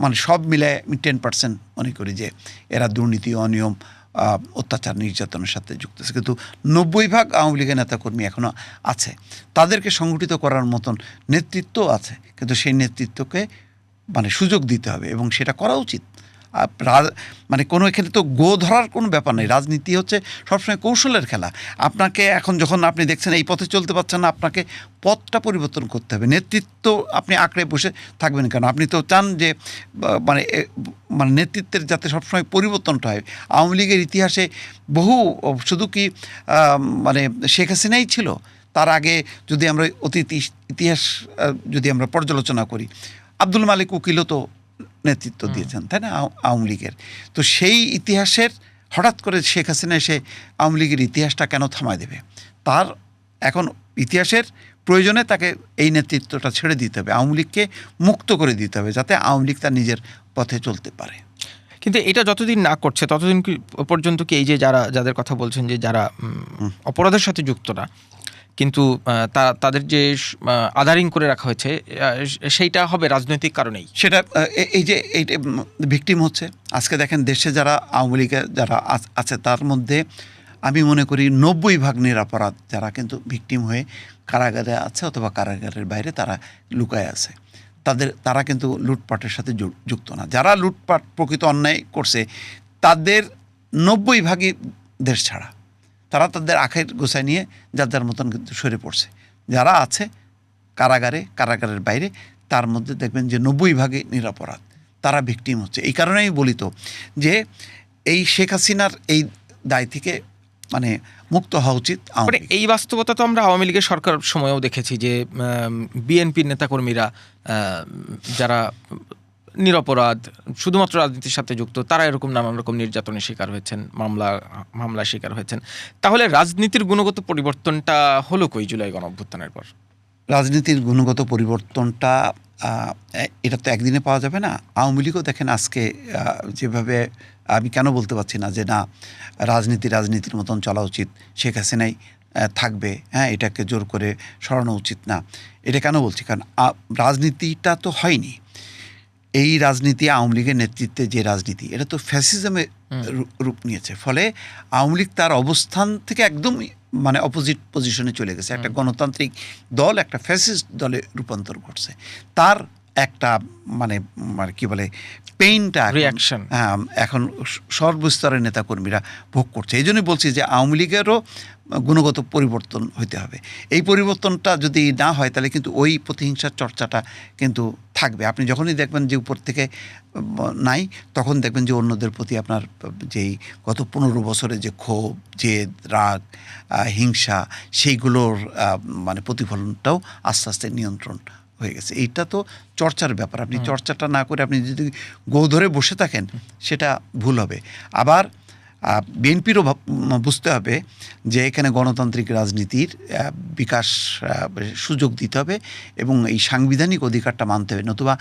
মানে সব মিলায় আমি 10% মনে করি যে এরা দুর্নীতি, অনিয়ম, অত্যাচার, নির্যাতনের সাথে যুক্ত আছে। কিন্তু 90% আওয়ামী লীগের নেতাকর্মী এখনও আছে, তাদেরকে সংগঠিত করার মতন নেতৃত্ব আছে, কিন্তু সেই নেতৃত্বকে মানে সুযোগ দিতে হবে এবং সেটা করা উচিত। মানে কোনো এখানে তো গো ধরার কোনো ব্যাপার নেই। রাজনীতি হচ্ছে সবসময় কৌশলের খেলা। আপনাকে এখন যখন আপনি দেখছেন এই পথে চলতে পারছেন না, আপনাকে পথটা পরিবর্তন করতে হবে। নেতৃত্ব আপনি আঁকড়ে বসে থাকবেন কেন? আপনি তো চান যে মানে মানে নেতৃত্বের যাতে সবসময় পরিবর্তনটা হয়। আওয়ামী লীগের ইতিহাসে বহু, শুধু কি মানে শেখ হাসিনাই ছিল, তার আগে যদি আমরা অতীত ইতিহাস যদি আমরা পর্যালোচনা করি, আব্দুল মালিক উকিলও তো নেতৃত্ব দিয়েছেন, তাই না, আওয়ামী লীগের। তো সেই ইতিহাসের হঠাৎ করে শেখ হাসিনা এসে আওয়ামী লীগের ইতিহাসটা কেন থামায় দেবে? তার এখন ইতিহাসের প্রয়োজনে তাকে এই নেতৃত্বটা ছেড়ে দিতে হবে, আওয়ামী লীগকে মুক্ত করে দিতে হবে, যাতে আওয়ামী লীগ তার নিজের পথে চলতে পারে। কিন্তু এটা যতদিন না করছে ততদিন পর্যন্ত কি এই যে যাদের কথা বলছেন যে যারা অপরাধের সাথে যুক্ত না, কিন্তু তাদের যে আধারিং করে রাখা হয়েছে সেইটা হবে রাজনৈতিক কারণেই? সেটা এই যে এইটা ভিকটিম হচ্ছে। আজকে দেখেন দেশে যারা আওয়ামী লীগের যারা আছে তার মধ্যে আমি মনে করি 90% নিরপরাধ যারা কিন্তু ভিকটিম হয়ে কারাগারে আছে অথবা কারাগারের বাইরে তারা লুকায় আছে। তারা কিন্তু লুটপাটের সাথে যুক্ত না। যারা লুটপাট প্রকৃত অন্যায় করছে তাদের 90%ই দেশ ছাড়া, তারা তাদের আখের গোছায় নিয়ে যার যার মতন কিন্তু সরে পড়ছে। যারা আছে কারাগারের বাইরে তার মধ্যে দেখবেন যে 90%ই নিরপরাধ, তারা ভিকটিম হচ্ছে। এই কারণে আমি বলি তো যে এই শেখ হাসিনার এই দায় থেকে মানে মুক্ত হওয়া উচিত। এই বাস্তবতা তো আমরা আওয়ামী লীগের সরকার সময়েও দেখেছি যে বিএনপির নেতাকর্মীরা যারা নিরপরাধ, শুধুমাত্র রাজনীতির সাথে যুক্ত, তারা এরকম নানান রকম নির্যাতনের শিকার হয়েছেন, মামলার শিকার হয়েছেন। তাহলে রাজনীতির গুণগত পরিবর্তনটা হলো কই জুলাই গণঅভ্যুত্থানের পর? রাজনীতির গুণগত পরিবর্তনটা এটা তো একদিনে পাওয়া যাবে না। আওয়ামী লীগও দেখেন আজকে যেভাবে, আমি কেন বলতে পারছি না যে না রাজনীতির মতন চলা উচিত, শেখ হাসিনাই থাকবে, হ্যাঁ, এটাকে জোর করে সরানো উচিত না, এটা কেন বলছি? কারণ রাজনীতিটা তো হয়নি। এই রাজনীতি আওয়ামী লীগের নেতৃত্বে যে রাজনীতি, এটা তো ফ্যাসিজমে রূপ নিয়েছে। ফলে আওয়ামী লীগ তার অবস্থান থেকে একদম মানে অপোজিট পজিশনে চলে গেছে। একটা গণতান্ত্রিক দল একটা ফ্যাসিস্ট দলে রূপান্তর ঘটছে। তার একটা মানে মানে কি বলে পেইনটা রিঅ্যাকশন এখন সর্বস্তরের নেতাকর্মীরা ভোগ করছে। এই জন্যই বলছি যে আওয়ামী লীগেরও গুণগত পরিবর্তন হইতে হবে। এই পরিবর্তনটা যদি না হয় তাহলে কিন্তু ওই প্রতিহিংসার চর্চাটা কিন্তু থাকবে। আপনি যখনই দেখবেন যে উপর থেকে নাই, তখন দেখবেন যে অন্যদের প্রতি আপনার যেই গত 15 বছরে যে ক্ষোভ, জেদ, রাগ, হিংসা, সেইগুলোর মানে প্রতিফলনটাও আস্তে আস্তে নিয়ন্ত্রণ হয়ে গেছে। এইটা তো চর্চার ব্যাপার। আপনি চর্চাটা না করে আপনি যদি গো ধরে বসে থাকেন সেটা ভুল হবে। আবার বিএনপিরও বুঝতে হবে যে এখানে গণতান্ত্রিক রাজনীতির বিকাশ সুযোগ দিতে হবে এবং এই সাংবিধানিক অধিকারটা মানতে হবে। নতুবা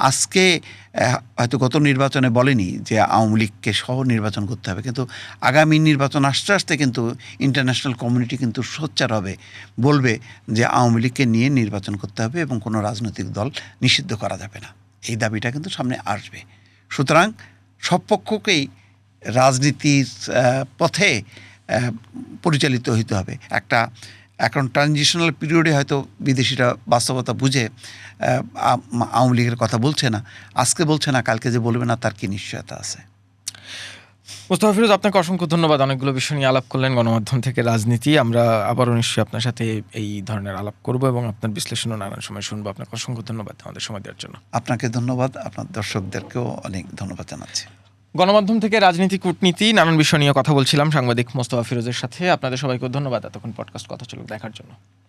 আজকে হয়তো গত নির্বাচনে বলেনি যে আওয়ামী লীগকে সহ নির্বাচন করতে হবে, কিন্তু আগামী নির্বাচন আস্তে আস্তে কিন্তু ইন্টারন্যাশনাল কমিউনিটি কিন্তু সোচ্চার হবে, বলবে যে আওয়ামী লীগকে নিয়ে নির্বাচন করতে হবে এবং কোনো রাজনৈতিক দল নিষিদ্ধ করা যাবে না। এই দাবিটা কিন্তু সামনে আসবে। সুতরাং সব পক্ষকেই রাজনীতির পথে পরিচালিত হইতে হবে। এখন ট্রানজিশনাল পিরিয়ডে হয়তো বিদেশিরা বাস্তবতা বুঝে আওয়ামী লীগের কথা বলছে না, আজকে বলছে না, কালকে যে বলবে না তার কি নিশ্চয়তা আছে? মোস্তফা ফিরোজ, আপনাকে অসংখ্য ধন্যবাদ। অনেকগুলো বিষয় নিয়ে আলাপ করলেন, গণমাধ্যম থেকে রাজনীতি। আমরা আবারও নিশ্চয়ই আপনার সাথে এই ধরনের আলাপ করব এবং আপনার বিশ্লেষণও নানান সময় শুনবো। আপনাকে অসংখ্য ধন্যবাদ আমাদের সময় দেওয়ার জন্য। আপনাকে ধন্যবাদ, আপনার দর্শকদেরকেও অনেক ধন্যবাদ জানাচ্ছি। গণমাধ্যম থেকে রাজনীতি, কূটনীতি, নানান বিষয় নিয়ে কথা বলছিলাম সাংবাদিক মোস্তফা ফিরোজের সাথে। আপনাদের সবাইকে ধন্যবাদ এতক্ষণ পডকাস্ট কথা চলুক দেখার জন্য।